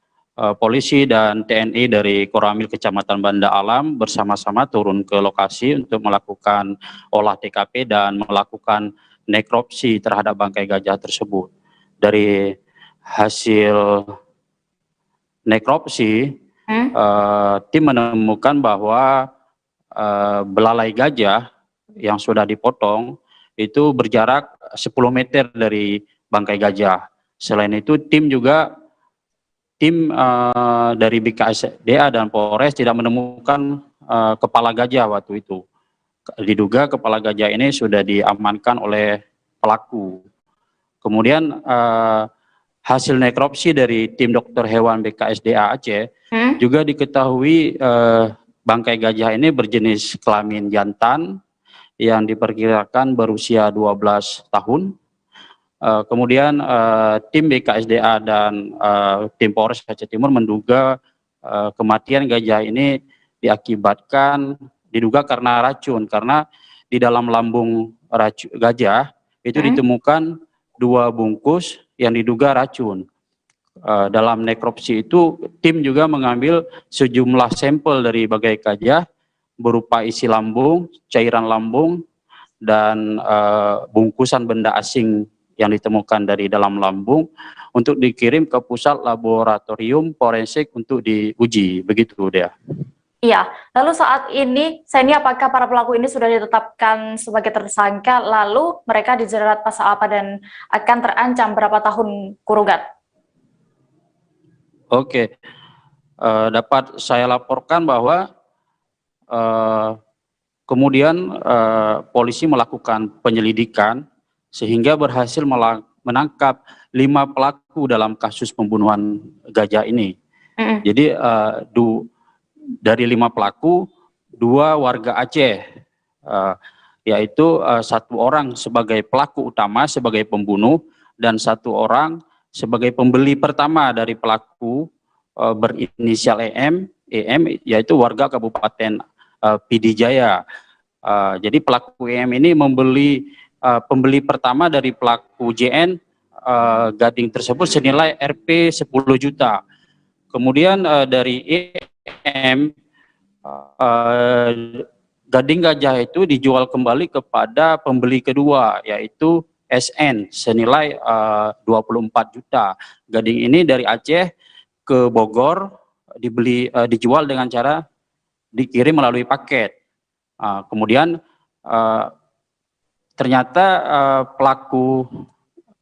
polisi dan TNI dari Koramil Kecamatan Banda Alam bersama-sama turun ke lokasi untuk melakukan olah TKP dan melakukan nekropsi terhadap bangkai gajah tersebut. Dari hasil nekropsi, tim menemukan bahwa belalai gajah yang sudah dipotong itu berjarak 10 meter dari bangkai gajah. Selain itu, tim dari BKSDA dan Polres tidak menemukan kepala gajah waktu itu. Diduga kepala gajah ini sudah diamankan oleh pelaku. Kemudian hasil nekropsi dari tim dokter hewan BKSDA Aceh juga diketahui bangkai gajah ini berjenis kelamin jantan yang diperkirakan berusia 12 tahun. Kemudian tim BKSDA dan tim Polres Aceh Timur menduga kematian gajah ini diduga karena racun, karena di dalam lambung gajah itu ditemukan 2 bungkus yang diduga racun. Dalam nekropsi itu tim juga mengambil sejumlah sampel dari bangkai gajah berupa isi lambung, cairan lambung, dan bungkusan benda asing yang ditemukan dari dalam lambung untuk dikirim ke pusat laboratorium forensik untuk diuji. Begitu, Dea. Iya, lalu saat ini, Seni, apakah para pelaku ini sudah ditetapkan sebagai tersangka, lalu mereka dijerat pasal apa dan akan terancam berapa tahun kurungan? Oke, dapat saya laporkan bahwa kemudian polisi melakukan penyelidikan sehingga berhasil menangkap 5 pelaku dalam kasus pembunuhan gajah ini. Jadi dari 5 pelaku, 2 warga Aceh, yaitu satu orang sebagai pelaku utama, sebagai pembunuh, dan satu orang sebagai pembeli pertama dari pelaku berinisial EM, yaitu warga Kabupaten PD Jaya. Jadi pelaku EM ini pembeli pertama dari pelaku JN gading tersebut senilai Rp 10 juta. Kemudian dari EM gading gajah itu dijual kembali kepada pembeli kedua, yaitu SN senilai 24 juta. Gading ini dari Aceh ke Bogor dijual dengan cara dikirim melalui paket. Kemudian ternyata pelaku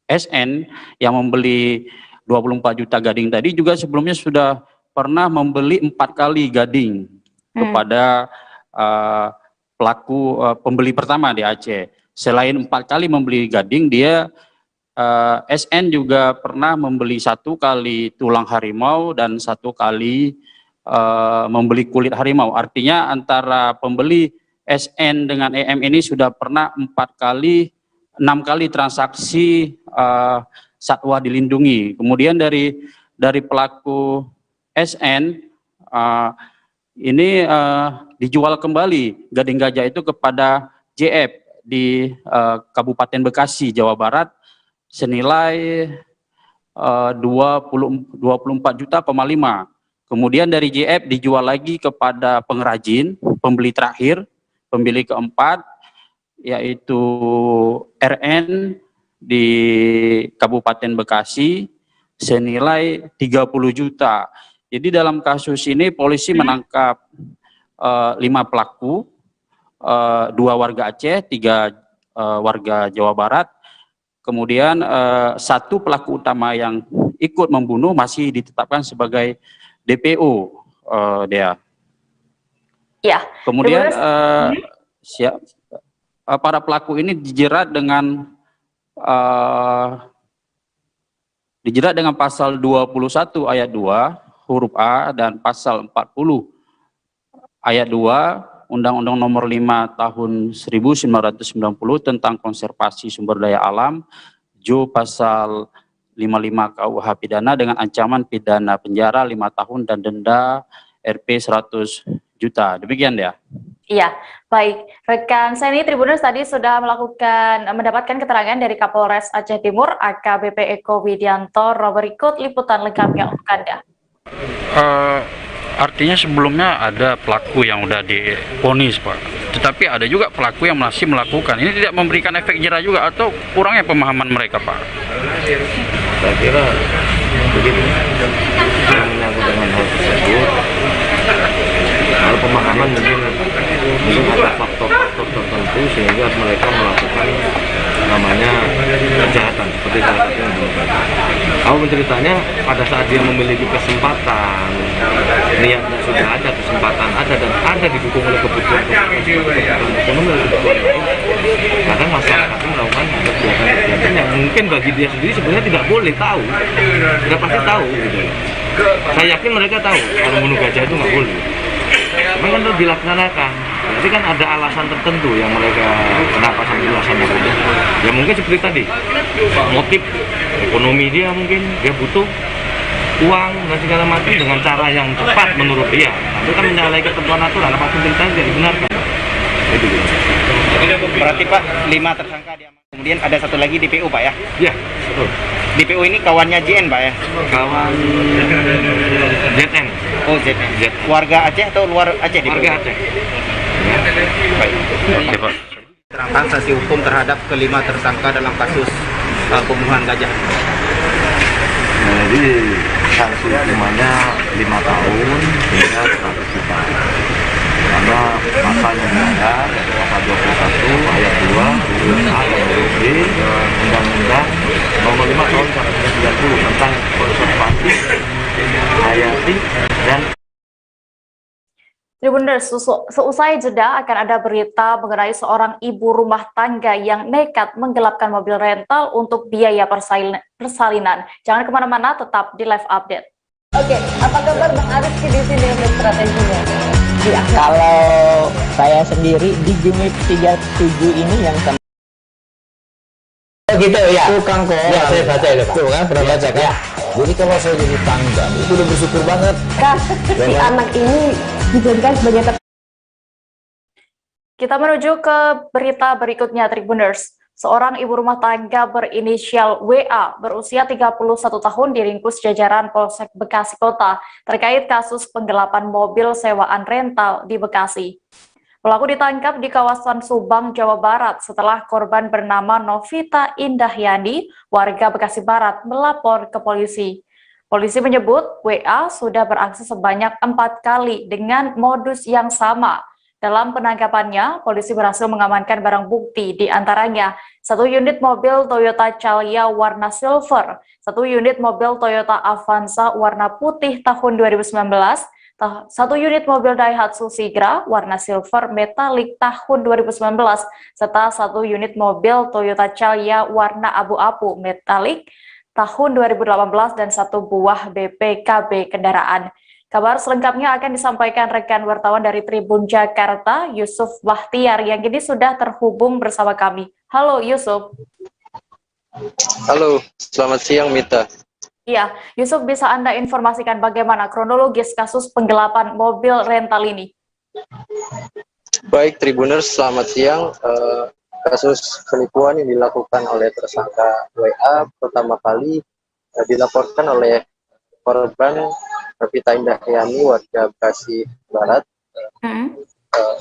SN yang membeli 24 juta gading tadi juga sebelumnya sudah pernah membeli 4 kali gading kepada pelaku pembeli pertama di Aceh. Selain 4 kali membeli gading, dia SN juga pernah membeli 1 kali tulang harimau dan 1 kali membeli kulit harimau. Artinya antara pembeli SN dengan EM ini sudah pernah 6 kali transaksi satwa dilindungi. Kemudian dari pelaku SN ini dijual kembali gading gajah itu kepada JF di Kabupaten Bekasi, Jawa Barat senilai 24,5 juta. Kemudian dari JF dijual lagi kepada pengrajin, pembeli terakhir, pembeli keempat, yaitu RN di Kabupaten Bekasi senilai 30 juta. Jadi dalam kasus ini polisi menangkap 5 pelaku, 2 warga Aceh, 3 warga Jawa Barat. Kemudian 1 pelaku utama yang ikut membunuh masih ditetapkan sebagai DPO, dia. Ya. Kemudian para pelaku ini dijerat dengan pasal 21 ayat 2 huruf A dan pasal 40 ayat 2 Undang-Undang Nomor 5 Tahun 1990 tentang konservasi sumber daya alam, Jo pasal 55 KUH pidana dengan ancaman pidana penjara 5 tahun dan denda Rp 100 juta. Demikian ya. Iya, baik. Rekan saya ini Tribuners tadi sudah mendapatkan keterangan dari Kapolres Aceh Timur, AKBP Eko Widianto. Berikut liputan lengkapnya untuk Anda. Artinya sebelumnya ada pelaku yang udah divonis, Pak. Tetapi ada juga pelaku yang masih melakukan. Ini tidak memberikan efek jera juga atau kurangnya pemahaman mereka, Pak? Saya kira begitu. Yang menyangkut dengan hal tersebut, kalau pemahaman mungkin ada faktor-faktor tertentu sehingga mereka melakukan namanya kejahatan seperti salah satunya bunuh. Aku menceritanya pada saat dia memiliki kesempatan, niatnya sudah ada, kesempatan ada dan ada didukung oleh kebutuhan ekonomi dan kebutuhan lain, kadang masyarakat melakukan kegiatan-kegiatan yang mungkin bagi dia sendiri sebenarnya tidak boleh tahu, tidak pasti tahu gitu. Saya yakin mereka tahu kalau membunuh gajah itu nggak boleh. Cuma kan itu dilaksanakan. Berarti kan ada alasan tertentu yang mereka kenapa sampai dilaksanakan. Ya mungkin seperti tadi, motif ekonomi dia mungkin dia butuh uang dan segala macam dengan cara yang cepat menurut dia. Itu kan menyalahi ketentuan aturan. Apapun ceritanya tidak dibenarkan. Itu gitu. Berarti Pak 5 tersangka diamankan. Kemudian ada satu lagi DPO Pak ya? Iya, betul. DPO ini kawannya JN Pak ya? Kawan ZN. Oh ZN. Warga Aceh atau luar Aceh? Warga Aceh. Baik. Oke Pak. Terangkan sanksi hukum terhadap kelima tersangka dalam kasus pembunuhan gajah. Jadi sanksi hukumannya 5 tahun hingga 100 juta. Karena pasalnya melanggar pasal 21 ayat 2 huruf A dan huruf B Undang-Undang Nomor 5 Tahun 1990 tentang konservasi hayati dan Tribuners, seusai jeda akan ada berita mengenai seorang ibu rumah tangga yang nekat menggelapkan mobil rental untuk biaya persalinan. Jangan kemana-mana, tetap di live update. Oke, apa kabar Bang Aris di sini untuk strateginya? Ya, kalau saya sendiri di Jumip 37 ini yang gitu ya. Tukang koran. Ya, saya baca itu, Pak. Tuh kan, pernah baca kan? Ya. Jadi kalau saya jadi tangga, itu udah bersyukur banget. Si anak ini dijadikan sebagai Kita menuju ke berita berikutnya, Tribuners. Seorang ibu rumah tangga berinisial WA berusia 31 tahun diringkus jajaran Polsek Bekasi Kota terkait kasus penggelapan mobil sewaan rental di Bekasi. Pelaku ditangkap di kawasan Subang, Jawa Barat setelah korban bernama Novita Indahyani, warga Bekasi Barat, melapor ke polisi. Polisi menyebut WA sudah beraksi sebanyak 4 kali dengan modus yang sama. Dalam penangkapannya, polisi berhasil mengamankan barang bukti, di antaranya 1 unit mobil Toyota Calya warna silver, 1 unit mobil Toyota Avanza warna putih tahun 2019, 1 unit mobil Daihatsu Sigra warna silver metalik tahun 2019, serta 1 unit mobil Toyota Calya warna abu-abu metalik tahun 2018 dan 1 buah BPKB kendaraan. Kabar selengkapnya akan disampaikan rekan wartawan dari Tribun Jakarta, Yusuf Bahtiar, yang kini sudah terhubung bersama kami. Halo Yusuf. Halo, selamat siang Mita. Iya, Yusuf, bisa Anda informasikan bagaimana kronologis kasus penggelapan mobil rental ini? Baik Tribuners, selamat siang. Kasus penipuan yang dilakukan oleh tersangka WA pertama kali dilaporkan oleh korban Novita Indahyani, warga Bekasi Barat.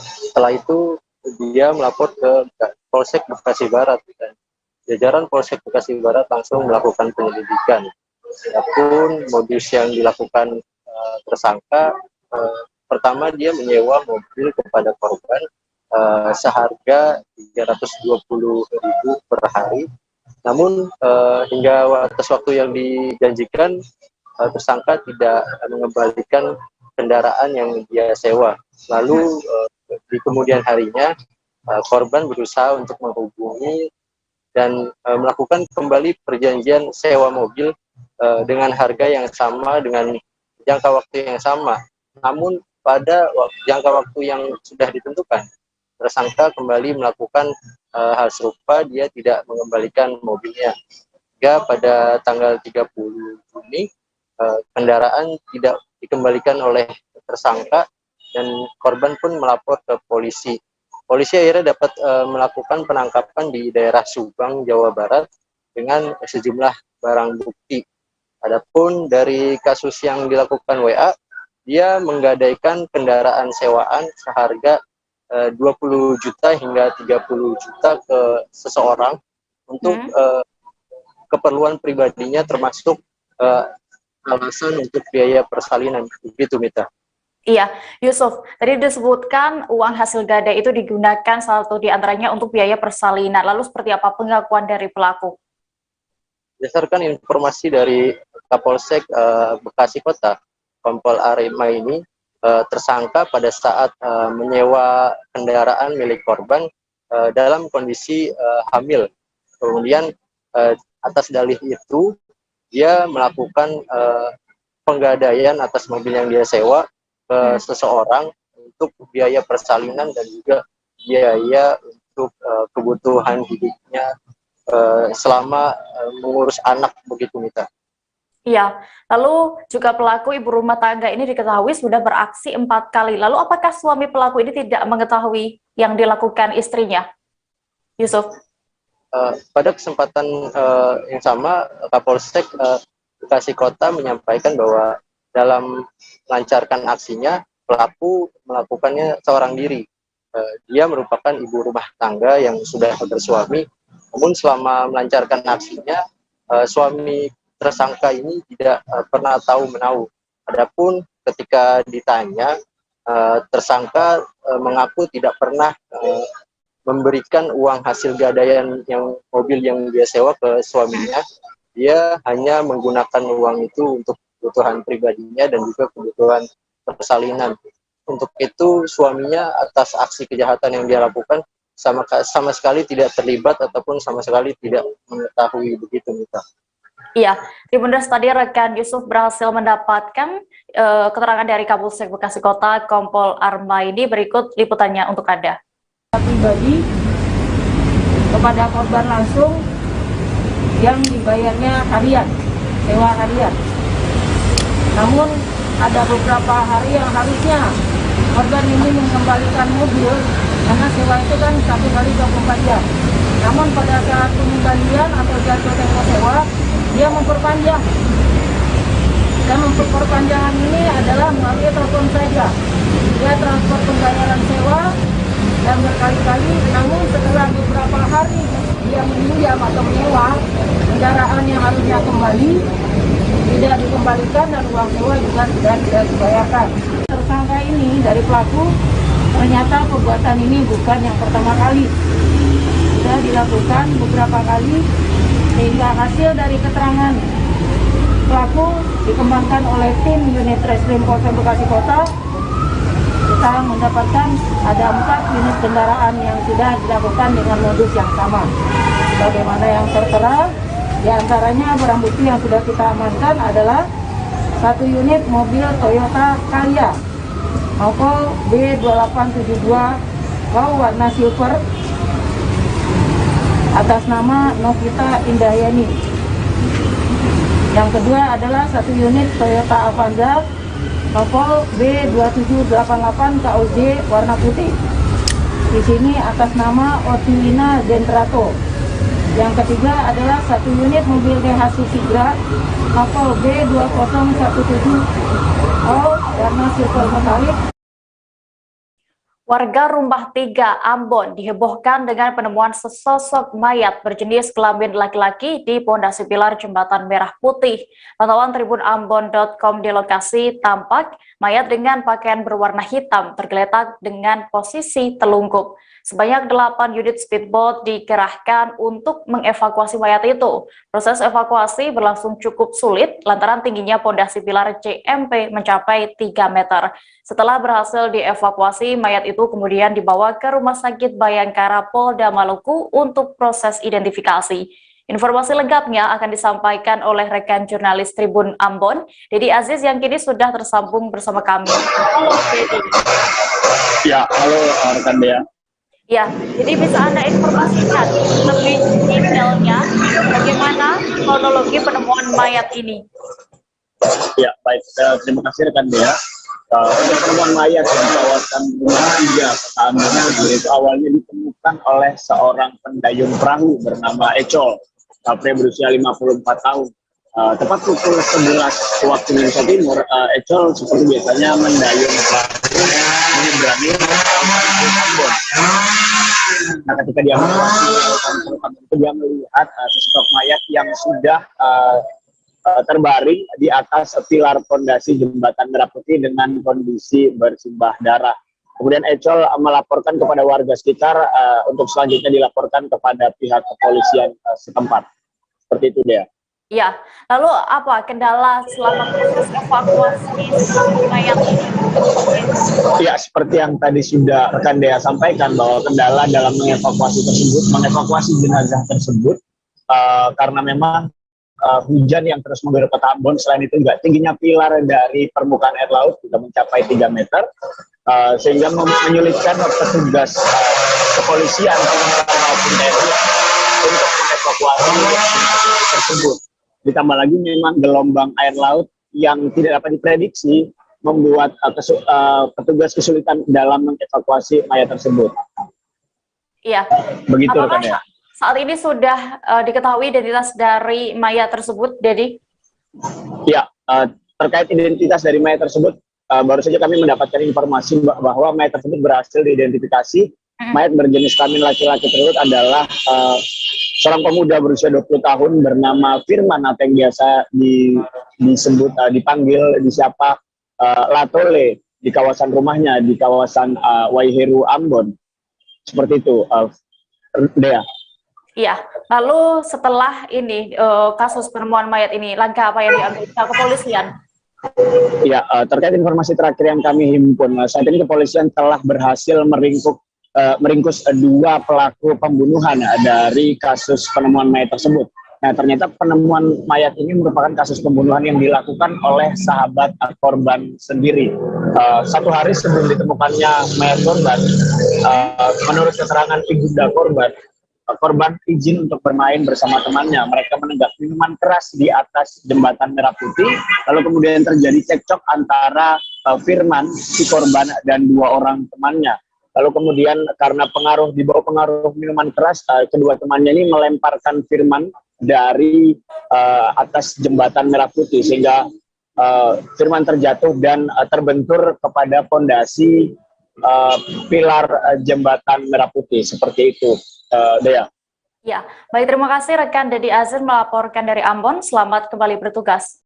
Setelah itu dia melapor ke Polsek Bekasi Barat. Jajaran Polsek Bekasi Barat langsung melakukan penyelidikan. Adapun modus yang dilakukan tersangka, pertama dia menyewa mobil kepada korban seharga 320.000 per hari. Namun hingga atas waktu yang dijanjikan, tersangka tidak mengembalikan kendaraan yang dia sewa. Lalu di kemudian harinya korban berusaha untuk menghubungi dan melakukan kembali perjanjian sewa mobil dengan harga yang sama, dengan jangka waktu yang sama. Namun pada jangka waktu yang sudah ditentukan, tersangka kembali melakukan hal serupa, dia tidak mengembalikan mobilnya. Hingga pada tanggal 30 Juni kendaraan tidak dikembalikan oleh tersangka dan korban pun melapor ke polisi. Polisi akhirnya dapat melakukan penangkapan di daerah Subang, Jawa Barat dengan sejumlah barang bukti. Adapun dari kasus yang dilakukan WA, dia menggadaikan kendaraan sewaan seharga 20 juta hingga 30 juta ke seseorang untuk keperluan pribadinya, termasuk alasan untuk biaya persalinan. Begitu, Mita. Iya, Yusuf, tadi disebutkan uang hasil gadai itu digunakan salah satu diantaranya untuk biaya persalinan. Lalu seperti apa pengakuan dari pelaku? Berdasarkan informasi dari Kapolsek Bekasi Kota, Kompol Arema ini, tersangka pada saat menyewa kendaraan milik korban dalam kondisi hamil. Kemudian atas dalih itu, dia melakukan penggadaian atas mobil yang dia sewa ke seseorang untuk biaya persalinan dan juga biaya untuk kebutuhan hidupnya selama mengurus anak, begitu Mita. Iya, lalu juga pelaku ibu rumah tangga ini diketahui sudah beraksi 4 kali. Lalu apakah suami pelaku ini tidak mengetahui yang dilakukan istrinya? Yusuf? Pada kesempatan yang sama, Kapolsek Bekasi Kota menyampaikan bahwa dalam melancarkan aksinya, pelaku melakukannya seorang diri. Dia merupakan ibu rumah tangga yang sudah bersuami, namun selama melancarkan aksinya, suami tersangka ini tidak pernah tahu menahu. Adapun ketika ditanya, tersangka mengaku tidak pernah memberikan uang hasil gadaian yang mobil yang dia sewa ke suaminya. Dia hanya menggunakan uang itu untuk kebutuhan pribadinya dan juga kebutuhan persalinan. Untuk itu suaminya atas aksi kejahatan yang dia lakukan sama sekali tidak terlibat ataupun sama sekali tidak mengetahui, begitu Mita. Iya, Tribuners, tadi rekan Yusuf berhasil mendapatkan keterangan dari Kapolsek Bekasi Kota, Kompol Armaidi. Berikut liputannya untuk Anda. Pribadi kepada korban langsung yang dibayarnya harian, sewa harian. Namun ada beberapa hari yang harusnya korban ini mengembalikan mobil karena sewa itu kan 1 kali 24 jam. Namun pada saat pengembalian atau jatuh tempo sewa, dia memperpanjang. Dan memperpanjangan ini adalah melalui telepon saja. Dia transfer pembayaran sewa dan berkali-kali, namun setelah beberapa hari dia meminjam atau menyewa kendaraan yang harusnya kembali, tidak dikembalikan dan uang sewa juga tidak dibayarkan. Tersangka ini dari pelaku, ternyata perbuatan ini bukan yang pertama kali. Sudah dilakukan beberapa kali, sehingga hasil dari keterangan pelaku dikembangkan oleh tim unit Reskrim Polsek Bekasi Kota. Kita mendapatkan ada 4 unit kendaraan yang sudah dilakukan dengan modus yang sama. Bagaimana yang tertera, di antaranya barang bukti yang sudah kita amankan adalah 1 unit mobil Toyota Calya Opel B2872 warna silver atas nama Novita Indahyani. Yang kedua adalah 1 unit Toyota Avanza Opel B2788 KOJ warna putih. Di sini atas nama Otilina Dentrato. Yang ketiga adalah 1 unit mobil Daihatsu Sigra Opel B2017 warna silver metalik. Warga Rumah 3 Ambon dihebohkan dengan penemuan sesosok mayat berjenis kelamin laki-laki di pondasi pilar Jembatan Merah Putih. Pantauan tribunambon.com di lokasi tampak mayat dengan pakaian berwarna hitam tergeletak dengan posisi telungkup. Sebanyak 8 unit speedboat dikerahkan untuk mengevakuasi mayat itu. Proses evakuasi berlangsung cukup sulit lantaran tingginya pondasi pilar CMP mencapai 3 meter. Setelah berhasil dievakuasi, mayat itu kemudian dibawa ke Rumah Sakit Bayangkara Polda Maluku untuk proses identifikasi. Informasi lengkapnya akan disampaikan oleh rekan jurnalis Tribun Ambon, Dedi Aziz, yang kini sudah tersambung bersama kami. Halo, Dedi. Ya, halo rekan Dea. Ya, jadi bisa Anda informasikan lebih detailnya bagaimana kronologi penemuan mayat ini? Ya, baik. Terima kasih rekan Dea. Untuk penemuan mayat di kawasan Rumah 3 Kota Ambon itu awalnya ditemukan oleh seorang pendayung perahu bernama Ecol, pria berusia 54 tahun. Tepat pukul 11 waktu Indonesia Timur, Ecol seperti biasanya mendayung perahu menyeberangi Ambon. Nah, ketika dia dia melihat sesosok mayat yang sudah terbaring di atas pilar fondasi Jembatan Merah Putih dengan kondisi bersimbah darah. Kemudian Ecol melaporkan kepada warga sekitar untuk selanjutnya dilaporkan kepada pihak kepolisian setempat. Seperti itu, Dea. Ya, lalu apa kendala selama proses evakuasi mayat ini? Ya, seperti yang tadi sudah rekan Dea sampaikan bahwa kendala dalam mengevakuasi jenazah tersebut karena memang hujan yang terus mengguyur Kota Ambon. Selain itu juga tingginya pilar dari permukaan air laut sudah mencapai 3 meter, sehingga menyulitkan petugas kepolisian maupun TNI untuk mengevakuasi tersebut. Ditambah lagi memang gelombang air laut yang tidak dapat diprediksi membuat petugas kesulitan dalam mengevakuasi mayat tersebut. Iya. Begitu rekan Dea. Saat ini sudah diketahui identitas dari mayat tersebut, Dedi? Ya, terkait identitas dari mayat tersebut, baru saja kami mendapatkan informasi bahwa mayat tersebut berhasil diidentifikasi. Mayat berjenis kelamin laki-laki tersebut adalah seorang pemuda berusia 20 tahun bernama Firman atau yang biasa dipanggil disapa Latole di kawasan rumahnya di kawasan Waiheru Ambon. Seperti itu, Dea. Iya, lalu setelah ini kasus penemuan mayat ini, langkah apa yang diambil kepolisian? Ya, terkait informasi terakhir yang kami himpun, saat ini kepolisian telah berhasil meringkus 2 pelaku pembunuhan dari kasus penemuan mayat tersebut. Nah, ternyata penemuan mayat ini merupakan kasus pembunuhan yang dilakukan oleh sahabat korban sendiri. 1 hari sebelum ditemukannya mayat korban, menurut keterangan ibunda korban, korban izin untuk bermain bersama temannya. Mereka menenggak minuman keras di atas jembatan Merah Putih, lalu kemudian terjadi cekcok antara Firman, si korban, dan 2 orang temannya. Lalu kemudian karena di bawah pengaruh minuman keras, kedua temannya ini melemparkan Firman dari atas jembatan Merah Putih, sehingga Firman terjatuh dan terbentur kepada fondasi pilar jembatan Merah Putih. Seperti itu, Dea. Ya, baik, terima kasih rekan Dedi Azin melaporkan dari Ambon. Selamat kembali bertugas.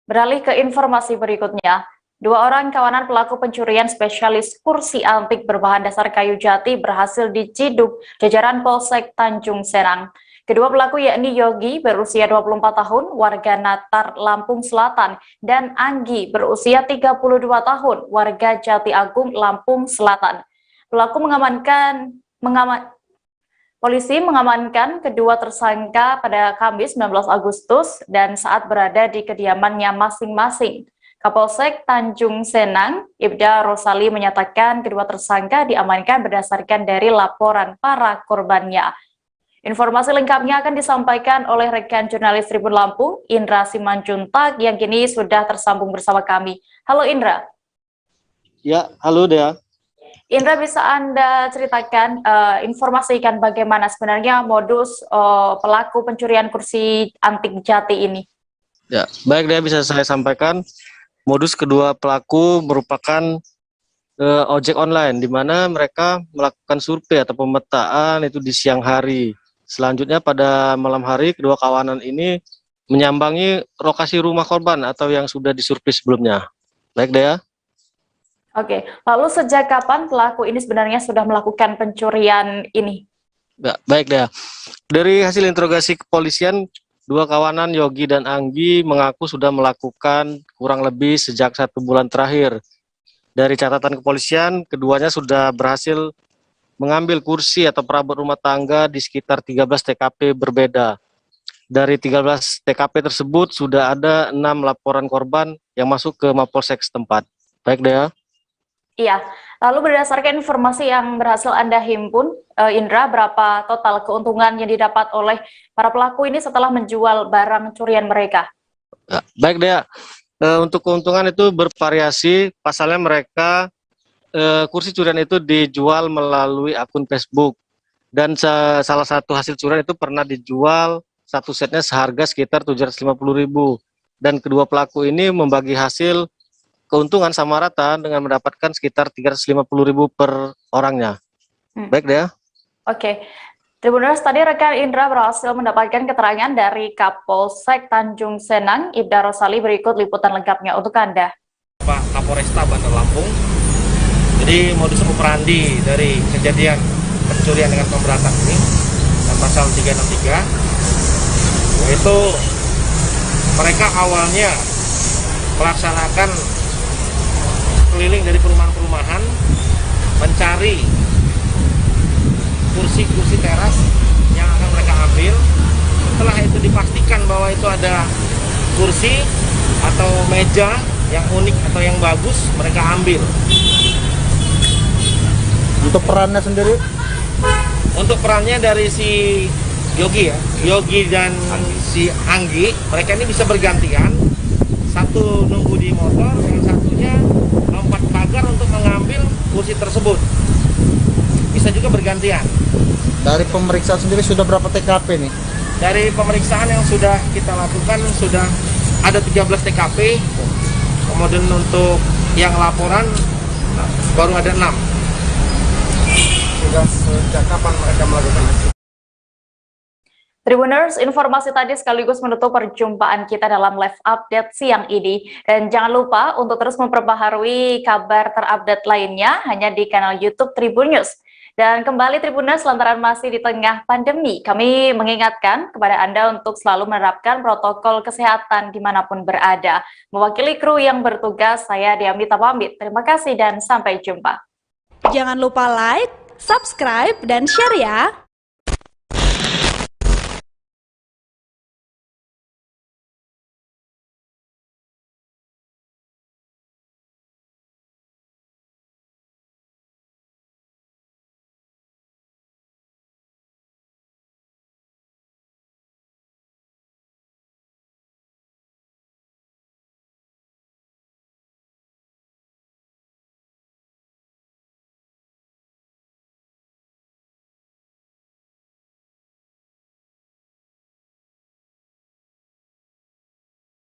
Beralih ke informasi berikutnya. 2 orang kawanan pelaku pencurian spesialis kursi antik berbahan dasar kayu jati berhasil diciduk jajaran Polsek Tanjung Senang. Kedua pelaku yakni Yogi berusia 24 tahun, warga Natar, Lampung Selatan, dan Anggi berusia 32 tahun, warga Jati Agung, Lampung Selatan. Polisi mengamankan kedua tersangka pada Kamis 19 Agustus dan saat berada di kediamannya masing-masing. Kapolsek Tanjung Senang, Ibda Rosali menyatakan kedua tersangka diamankan berdasarkan dari laporan para korbannya. Informasi lengkapnya akan disampaikan oleh rekan jurnalis Tribun Lampung, Indra Simanjuntak, yang kini sudah tersambung bersama kami. Halo Indra. Ya, halo Dea. Indra, bisa Anda ceritakan, informasikan bagaimana sebenarnya modus pelaku pencurian kursi antik jati ini? Ya, baik Dea, bisa saya sampaikan. Modus kedua pelaku merupakan ojek online, di mana mereka melakukan survei atau pemetaan itu di siang hari. Selanjutnya pada malam hari, kedua kawanan ini menyambangi lokasi rumah korban atau yang sudah disurvei sebelumnya. Baik Dea. Oke, lalu sejak kapan pelaku ini sebenarnya sudah melakukan pencurian ini? Ya, baik Dea. Dari hasil interogasi kepolisian, 2 kawanan Yogi dan Anggi mengaku sudah melakukan kurang lebih sejak 1 bulan terakhir. Dari catatan kepolisian, keduanya sudah berhasil mengambil kursi atau perabot rumah tangga di sekitar 13 TKP berbeda. Dari 13 TKP tersebut sudah ada 6 laporan korban yang masuk ke Mapolsek setempat. Baik Dea. Iya, lalu berdasarkan informasi yang berhasil Anda himpun, Indra, berapa total keuntungan yang didapat oleh para pelaku ini setelah menjual barang curian mereka? Ya, baik Dea, untuk keuntungan itu bervariasi. Pasalnya mereka kursi curian itu dijual melalui akun Facebook, dan salah satu hasil curian itu pernah dijual satu setnya seharga sekitar 750.000, dan kedua pelaku ini membagi hasil keuntungan sama rata dengan mendapatkan sekitar 350.000 per orangnya. Baik Dea. Oke. Tribuners, tadi rekan Indra berhasil mendapatkan keterangan dari Kapolsek Tanjung Senang, Ibda Rosali. Berikut liputan lengkapnya untuk Anda. Pak Kapolresta Bandar Lampung. Jadi modus operandi dari kejadian pencurian dengan pemberatan ini dan pasal 363, yaitu mereka awalnya melaksanakan keliling dari perumahan-perumahan mencari kursi-kursi teras yang akan mereka ambil. Setelah itu dipastikan bahwa itu ada kursi atau meja yang unik atau yang bagus, mereka ambil. Untuk perannya sendiri? Untuk perannya dari si Yogi ya, Yogi dan si Anggi, mereka ini bisa bergantian. Satu nunggu di motor, yang satunya lompat pagar untuk mengambil kursi tersebut. Bisa juga bergantian. Dari pemeriksaan sendiri sudah berapa TKP nih? Dari pemeriksaan yang sudah kita lakukan sudah ada 13 TKP. Kemudian untuk yang laporan baru ada 6. Sudah sejak kapan mereka melakukan itu? Tribuners, informasi tadi sekaligus menutup perjumpaan kita dalam live update siang ini. Dan jangan lupa untuk terus memperbaharui kabar terupdate lainnya hanya di kanal YouTube Tribun News. Dan kembali Tribuners, lantaran masih di tengah pandemi, kami mengingatkan kepada Anda untuk selalu menerapkan protokol kesehatan dimanapun berada. Mewakili kru yang bertugas, saya Diamita pamit. Terima kasih dan sampai jumpa. Jangan lupa like, subscribe, dan share ya!